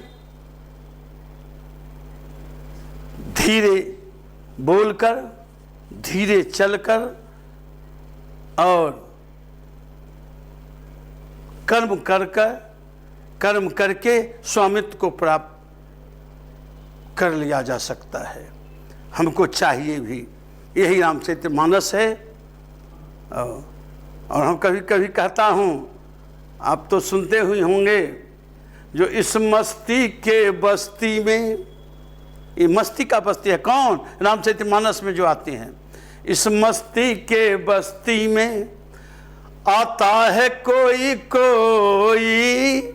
Speaker 1: धीरे बोलकर, धीरे चलकर और कर्म करके स्वामित्व को प्राप्त कर लिया जा सकता है। हमको चाहिए भी, यही रामचरितमानस है। और हम कभी कभी कहता हूँ, आप तो सुनते हुए होंगे, जो इस मस्ती के बस्ती में, ये मस्ती का बस्ती है कौन? रामचरितमानस में जो आते हैं। इस मस्ती के बस्ती में आता है कोई कोई,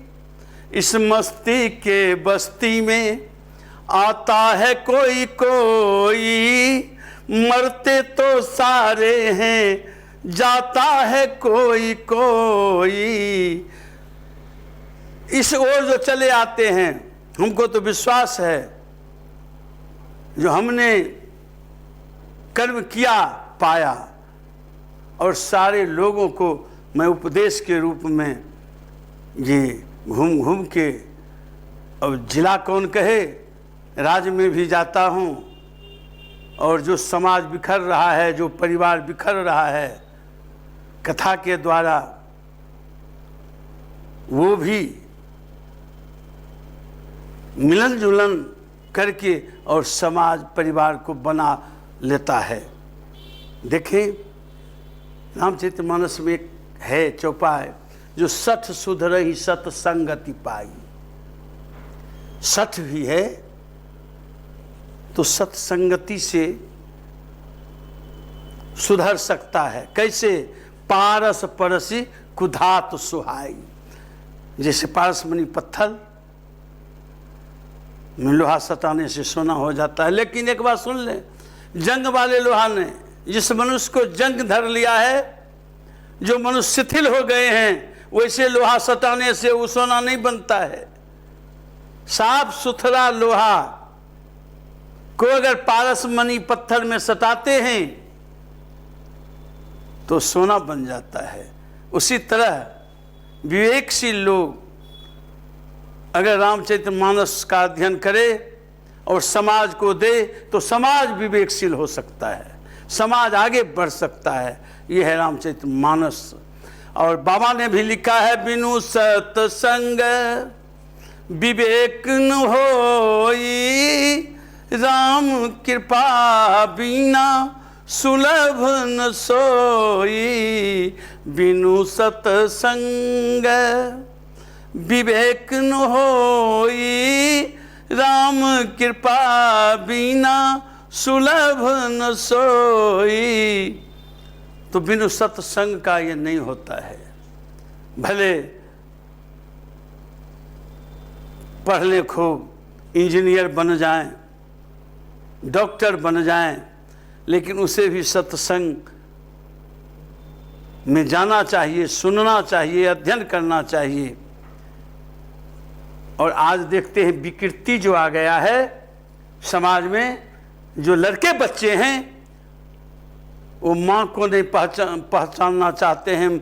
Speaker 1: इस मस्ती के बस्ती में आता है कोई कोई, मरते तो सारे हैं जाता है कोई कोई। इस ओर जो चले आते हैं, हमको तो विश्वास है जो हमने कर्म किया पाया। और सारे लोगों को मैं उपदेश के रूप में ये घूम घूम के, और जिला कौन कहे, राज्य में भी जाता हूँ। और जो समाज बिखर रहा है, जो परिवार बिखर रहा है कथा के द्वारा, वो भी मिलन जुलन करके और समाज परिवार को बना लेता है। देखें, रामचरितमानस में एक है चौपाई, जो सठ सुधरहि सत संगति पाई। सठ भी है तो सत्संगति से सुधर सकता है। कैसे? पारस परसी कुधात सुहाई। जैसे पारस मणि पत्थर में लोहा सटाने से सोना हो जाता है। लेकिन एक बात सुन ले, जंग वाले लोहा ने जिस मनुष्य को जंग धर लिया है, जो मनुष्य शिथिल हो गए हैं, वैसे लोहा सटाने से वो सोना नहीं बनता है। साफ सुथरा लोहा को अगर पारसमणि पत्थर में सटाते हैं तो सोना बन जाता है। उसी तरह विवेकशील लोग अगर रामचरितमानस का अध्ययन करे और समाज को दे तो समाज विवेकशील हो सकता है, समाज आगे बढ़ सकता है। यह है रामचरितमानस। और बाबा ने भी लिखा है, बिनु सत्संग विवेक न होई, राम कृपा बिना सुलभ न सोई। बिनु सत्संग विवेक न होई, राम कृपा बिना सुलभ न सोई। तो बिनु सत्संग का ये नहीं होता है। भले पढ़ ले खूब, इंजीनियर बन जाएं, डॉक्टर बन जाएं, लेकिन उसे भी सत्संग में जाना चाहिए, सुनना चाहिए, अध्ययन करना चाहिए। और आज देखते हैं विकृति जो आ गया है समाज में, जो लड़के बच्चे हैं वो माँ को नहीं पहचानना चाहते हैं,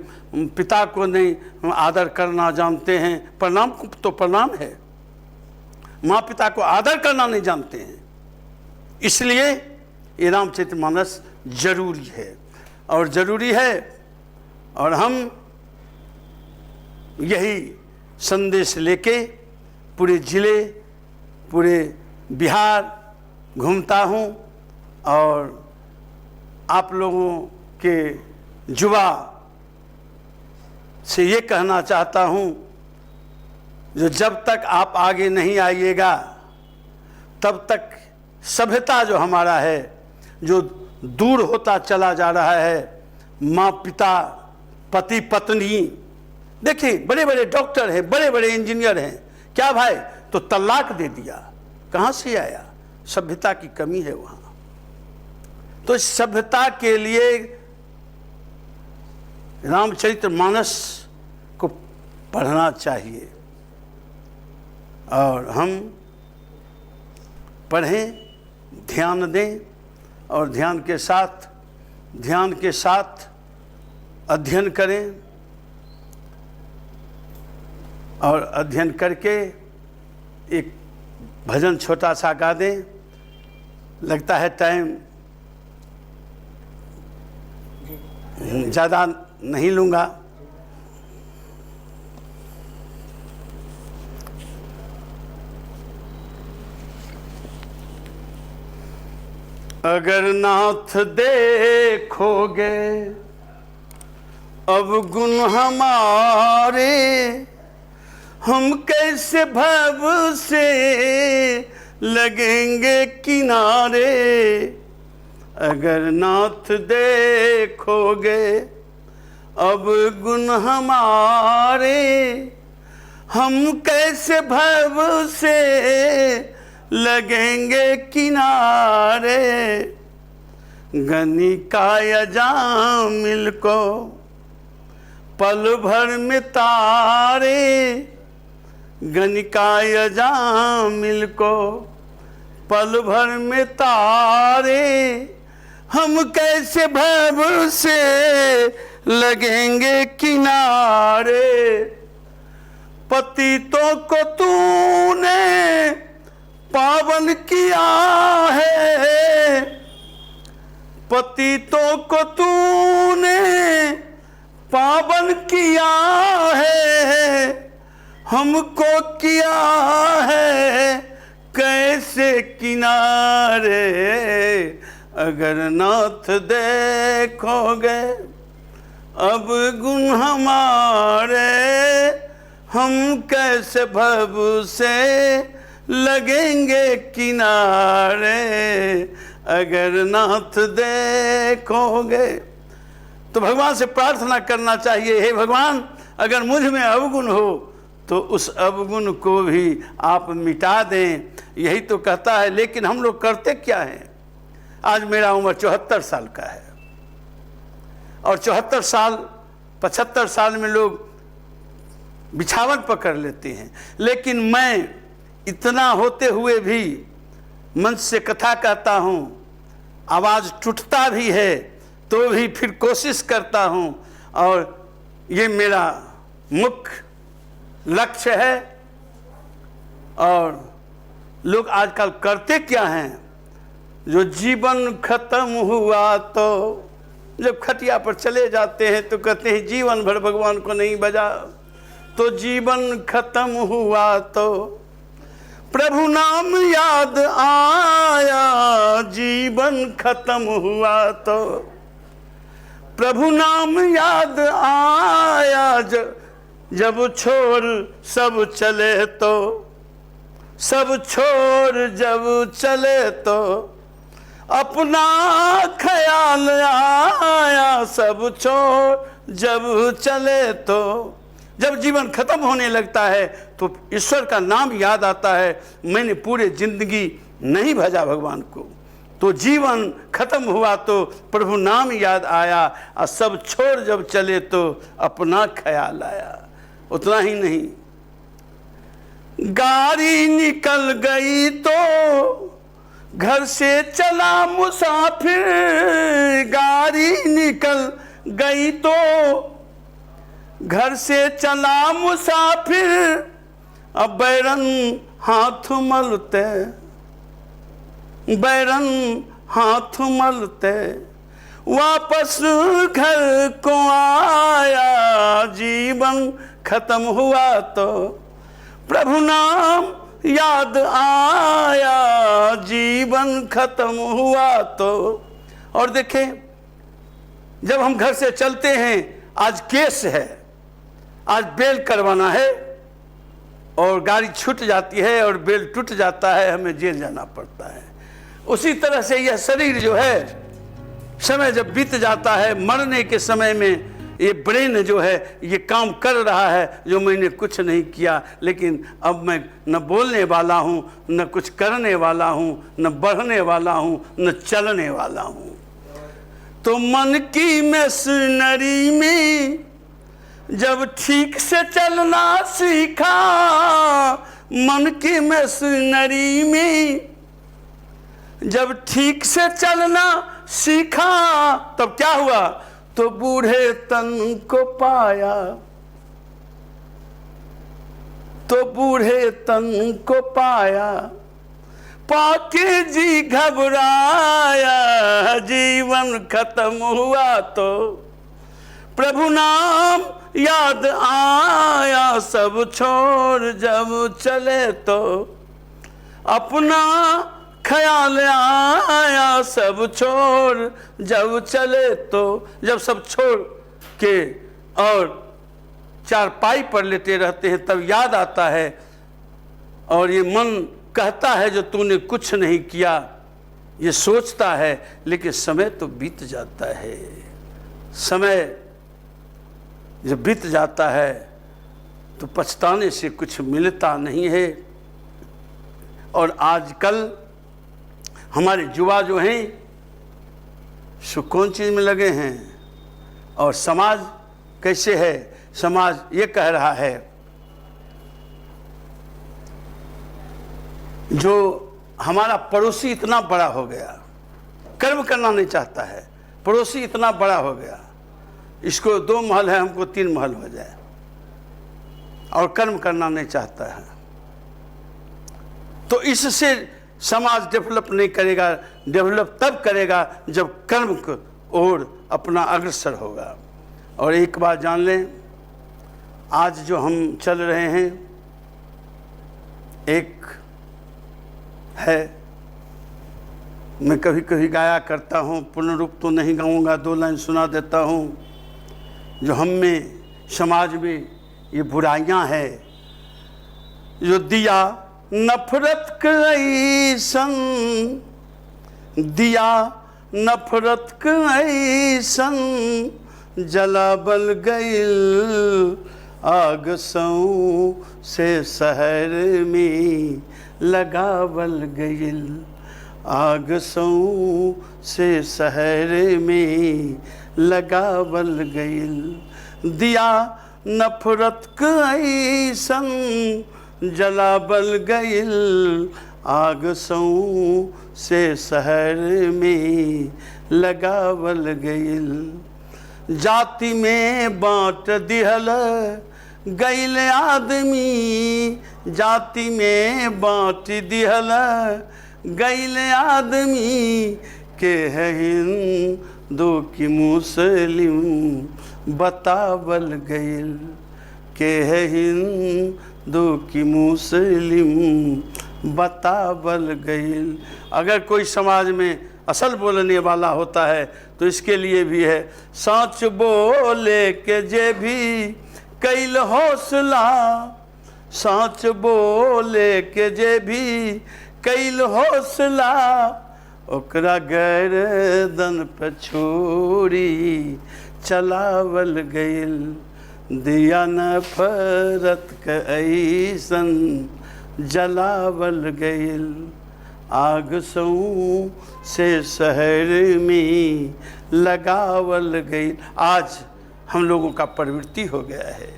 Speaker 1: पिता को नहीं आदर करना जानते हैं। प्रणाम तो प्रणाम है, माँ पिता को आदर करना नहीं जानते हैं। इसलिए ये रामचरितमानस जरूरी है और ज़रूरी है। और हम यही संदेश लेके पूरे ज़िले, पूरे बिहार घूमता हूँ और आप लोगों के युवा से ये कहना चाहता हूँ, जो जब तक आप आगे नहीं आइएगा तब तक सभ्यता जो हमारा है, जो दूर होता चला जा रहा है। माँ पिता, पति पत्नी, देखिए बड़े बड़े डॉक्टर हैं, बड़े बड़े इंजीनियर हैं, क्या भाई तो तलाक दे दिया, कहाँ से आया? सभ्यता की कमी है वहाँ। तो इस सभ्यता के लिए रामचरितमानस को पढ़ना चाहिए और हम पढ़ें, ध्यान दें और ध्यान के साथ अध्ययन करें और अध्ययन करके एक भजन छोटा सा गा दें। लगता है टाइम ज़्यादा नहीं लूँगा। अगर नाथ देखोगे अब गुण हमारे, हम कैसे भव से लगेंगे किनारे। अगर नाथ देखोगे अब गुण हमारे, हम कैसे भव से लगेंगे किनारे। गणिकाय जामिल को पल भर में तारे, गणिकाय जामिल को पल भर में तारे। हम कैसे भव से लगेंगे किनारे। पतितों को तूने पावन किया है, पतितों को तूने पावन किया है। हमको किया है कैसे किनारे। अगर नाथ देखोगे अब गुण हमारे, हम कैसे भव से लगेंगे किनारे। अगर नाथ देखोगे तो भगवान से प्रार्थना करना चाहिए, हे भगवान अगर मुझ में अवगुण हो तो उस अवगुण को भी आप मिटा दें। यही तो कहता है। लेकिन हम लोग करते क्या हैं? आज मेरा उम्र 74 साल का है और 74 साल 75 साल में लोग बिछावन पकड़ लेते हैं, लेकिन मैं इतना होते हुए भी मंच से कथा कहता हूँ, आवाज़ टूटता भी है तो भी फिर कोशिश करता हूँ, और ये मेरा मुख्य लक्ष्य है। और लोग आजकल करते क्या हैं, जो जीवन खत्म हुआ तो जब खटिया पर चले जाते हैं तो कहते हैं जीवन भर भगवान को नहीं बजा, तो जीवन खत्म हुआ तो प्रभु नाम याद आया, जीवन खत्म हुआ तो प्रभु नाम याद आया, जब छोड़ सब चले तो, सब छोड़ जब चले तो अपना ख्याल आया, सब छोड़ जब चले तो। जब जीवन खत्म होने लगता है तो ईश्वर का नाम याद आता है, मैंने पूरे जिंदगी नहीं भजा भगवान को, तो जीवन खत्म हुआ तो प्रभु नाम याद आया, और सब छोड़ जब चले तो अपना ख्याल आया। उतना ही नहीं, गाड़ी निकल गई तो घर से चला मुसाफिर, गाड़ी निकल गई तो घर से चला मुसाफिर, अब बैरन हाथ मलते, बैरन हाथ मलते वापस घर को आया, जीवन खत्म हुआ तो प्रभु नाम याद आया, जीवन खत्म हुआ तो। और देखें, जब हम घर से चलते हैं, आज केस है, आज बेल करवाना है, और गाड़ी छूट जाती है और बेल टूट जाता है, हमें जेल जाना पड़ता है। उसी तरह से यह शरीर जो है, समय जब बीत जाता है, मरने के समय में ये ब्रेन जो है ये काम कर रहा है जो मैंने कुछ नहीं किया, लेकिन अब मैं न बोलने वाला हूँ, न कुछ करने वाला हूँ, न बढ़ने वाला हूँ, न चलने वाला हूँ। तो मन की मशीनरी में जब ठीक से चलना सीखा, मन की मशीनरी में जब ठीक से चलना सीखा, तब क्या हुआ, तो बूढ़े तन को पाया, तो बूढ़े तन को पाया, पाके जी घबराया, जीवन खत्म हुआ तो प्रभु नाम याद आया, सब छोड़ जब चले तो अपना ख्याल आया, सब छोड़ जब चले तो। जब सब छोड़ के और चारपाई पर लेटे रहते हैं तब याद आता है, और ये मन कहता है जो तूने कुछ नहीं किया, ये सोचता है, लेकिन समय तो बीत जाता है। समय जब बीत जाता है तो पछताने से कुछ मिलता नहीं है। और आजकल हमारे युवा जो हैं सो कौन चीज़ में लगे हैं, और समाज कैसे है, समाज ये कह रहा है, जो हमारा पड़ोसी इतना बड़ा हो गया, कर्म करना नहीं चाहता है, पड़ोसी इतना बड़ा हो गया, इसको 2 महल है, हमको 3 महल हो जाए, और कर्म करना नहीं चाहता है। तो इससे समाज डेवलप नहीं करेगा, डेवलप तब करेगा जब कर्म को ओर अपना अग्रसर होगा। और एक बात जान लें, आज जो हम चल रहे हैं, एक है, मैं कभी कभी गाया करता हूँ, पूर्ण रूप तो नहीं गाऊंगा, 2 लाइन सुना देता हूँ। जो हम में समाज में ये बुराइयां हैं, जो दिया नफरत कैसन, दिया नफरत कैसन, जलाबल गइल आग सऊ से शहर में लगावल गइल, आग सऊ से शहर में लगावल गइल। दिया नफरत कैसन जलावल गइल, आग सौ से शहर में लगावल गइल। जाति में बांट दिहल गइल आदमी, जाति में बांट दिहल गइल आदमी, के है हिंदू की मुस्लिम बतावल गइल, के है हिंदू की मुस्लिम बतावल गइल। अगर कोई समाज में असल बोलने वाला होता है तो इसके लिए भी है, सच बोले के जे भी कैल हौसला, सच बोले के जे भी कैल हौसला, ओकरा गर्दन पे छुरी चलावल गइल। दिया नफरत के ऐसन जलावल गइल, आग सौ से शहर में लगावल गइल। आज हम लोगों का प्रवृत्ति हो गया है,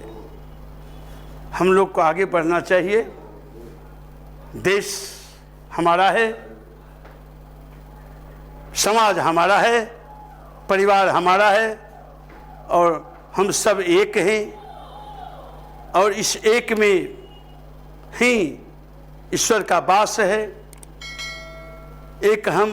Speaker 1: हम लोग को आगे बढ़ना चाहिए। देश हमारा है, समाज हमारा है, परिवार हमारा है और हम सब एक हैं और इस एक में ही ईश्वर का वास है। एक हम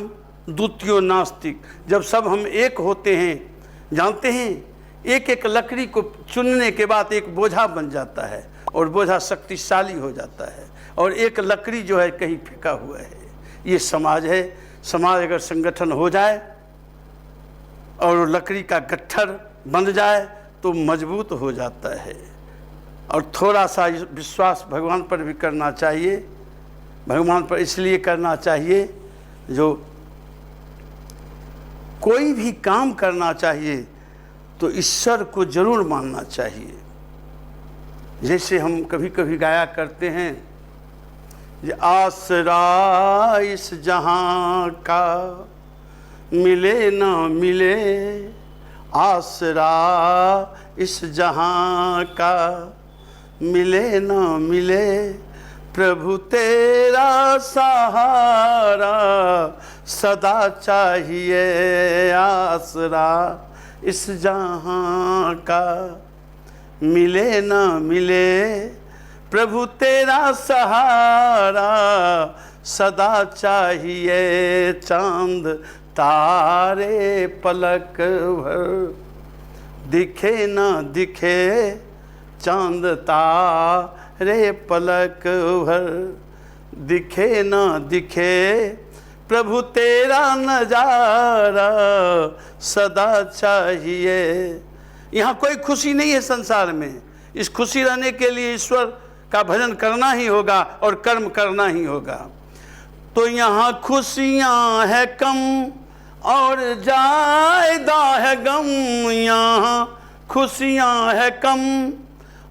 Speaker 1: द्वितीयो नास्तिक। जब सब हम एक होते हैं, जानते हैं, एक एक लकड़ी को चुनने के बाद एक बोझा बन जाता है और बोझा शक्तिशाली हो जाता है और एक लकड़ी जो है कहीं फेंका हुआ है। ये समाज है। समाज अगर संगठन हो जाए और लकड़ी का गट्ठर बन जाए तो मजबूत हो जाता है। और थोड़ा सा विश्वास भगवान पर भी करना चाहिए। भगवान पर इसलिए करना चाहिए, जो कोई भी काम करना चाहिए तो ईश्वर को जरूर मानना चाहिए। जैसे हम कभी कभी गाया करते हैं, ये आसरा इस जहां का मिले ना मिले, आसरा इस जहां का मिले ना मिले, प्रभु तेरा सहारा सदा चाहिए। आसरा इस जहां का मिले ना मिले, प्रभु तेरा सहारा सदा चाहिए। चांद तारे पलक भर दिखे ना दिखे, चांद तारे पलक भर दिखे ना दिखे, प्रभु तेरा नजारा सदा चाहिए। यहाँ कोई खुशी नहीं है संसार में। इस खुशी रहने के लिए ईश्वर का भजन करना ही होगा और कर्म करना ही होगा। तो यहाँ खुशियाँ है कम और ज़्यादा है गम, यहाँ खुशियाँ है कम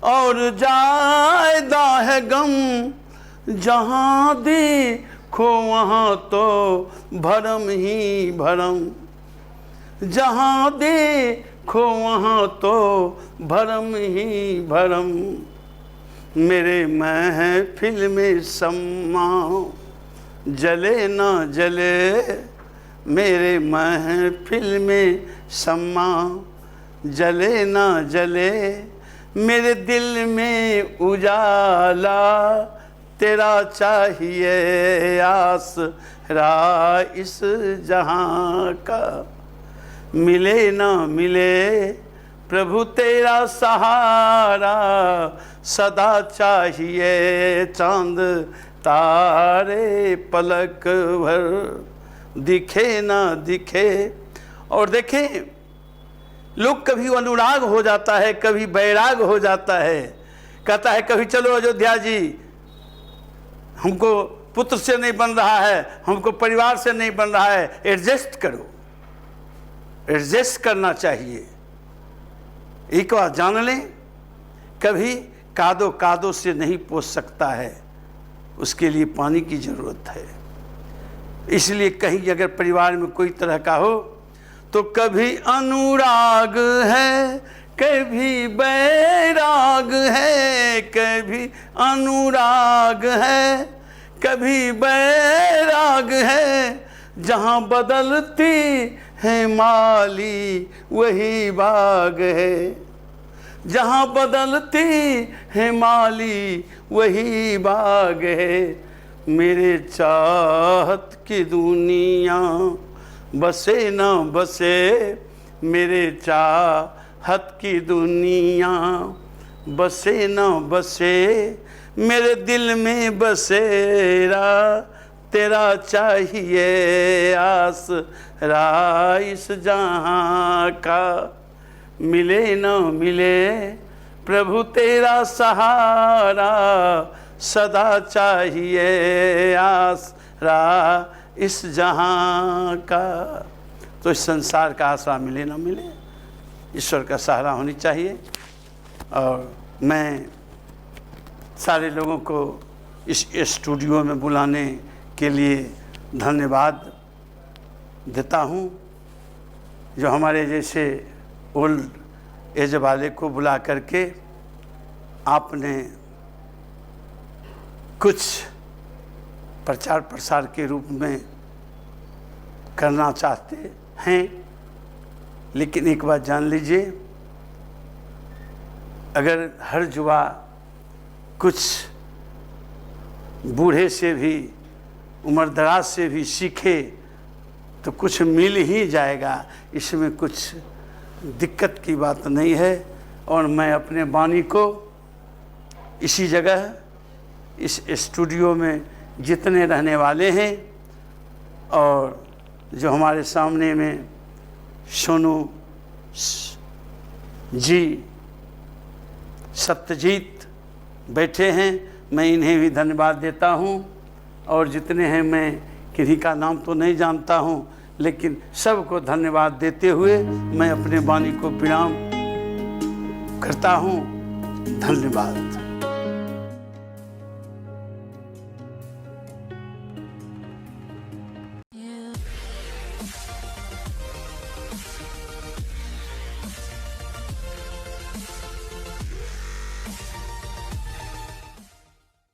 Speaker 1: और ज़्यादा है गम, जहाँ देखो वहाँ तो भरम ही भरम, जहाँ देखो वहाँ तो भरम ही भरम। मेरे महफिल में सम्मा जले ना जले, मेरे महफिल में सम्मा जले ना जले, मेरे दिल में उजाला तेरा चाहिए। आसरा इस जहां का मिले ना मिले, प्रभु तेरा सहारा सदा चाहिए। चांद तारे पलक भर दिखे ना दिखे। और देखें, लोग कभी अनुराग हो जाता है, कभी बैराग हो जाता है। कहता है कभी चलो अयोध्या जी, हमको पुत्र से नहीं बन रहा है, हमको परिवार से नहीं बन रहा है, एडजस्ट करो। एडजस्ट करना चाहिए। एक बात जान लें, कभी कादो कादो से नहीं पोस सकता है, उसके लिए पानी की ज़रूरत है। इसलिए कहीं अगर परिवार में कोई तरह का हो तो कभी अनुराग है, कभी बैराग है, कभी अनुराग है, कभी बैराग है। जहाँ बदलती है माली वही बाग है, जहाँ बदलती है माली वही बाग है। मेरे चाहत की दुनिया बसे न बसे, मेरे चाहत की दुनिया बसे न बसे, मेरे दिल में बसेरा तेरा चाहिए आसरा इस जहाँ का। मिले न मिले प्रभु तेरा सहारा, सदा चाहिए आसरा इस जहाँ का। तो इस संसार का आसरा मिले न मिले, ईश्वर का सहारा होनी चाहिए। और मैं सारे लोगों को इस स्टूडियो में बुलाने के लिए धन्यवाद देता हूँ। जो हमारे जैसे ओल्ड एज वाले को बुला करके आपने कुछ प्रचार प्रसार के रूप में करना चाहते हैं, लेकिन एक बात जान लीजिए, अगर हर युवा कुछ बूढ़े से भी उम्रदराज से भी सीखे तो कुछ मिल ही जाएगा, इसमें कुछ दिक्कत की बात नहीं है। और मैं अपने वाणी को इसी जगह इस स्टूडियो में जितने रहने वाले हैं और जो हमारे सामने में सोनू जी, सत्यजीत बैठे हैं, मैं इन्हें भी धन्यवाद देता हूँ। और जितने हैं, मैं किन्हीं का नाम तो नहीं जानता हूँ, लेकिन सबको धन्यवाद देते हुए मैं अपने वाणी को विराम करता हूँ। धन्यवाद।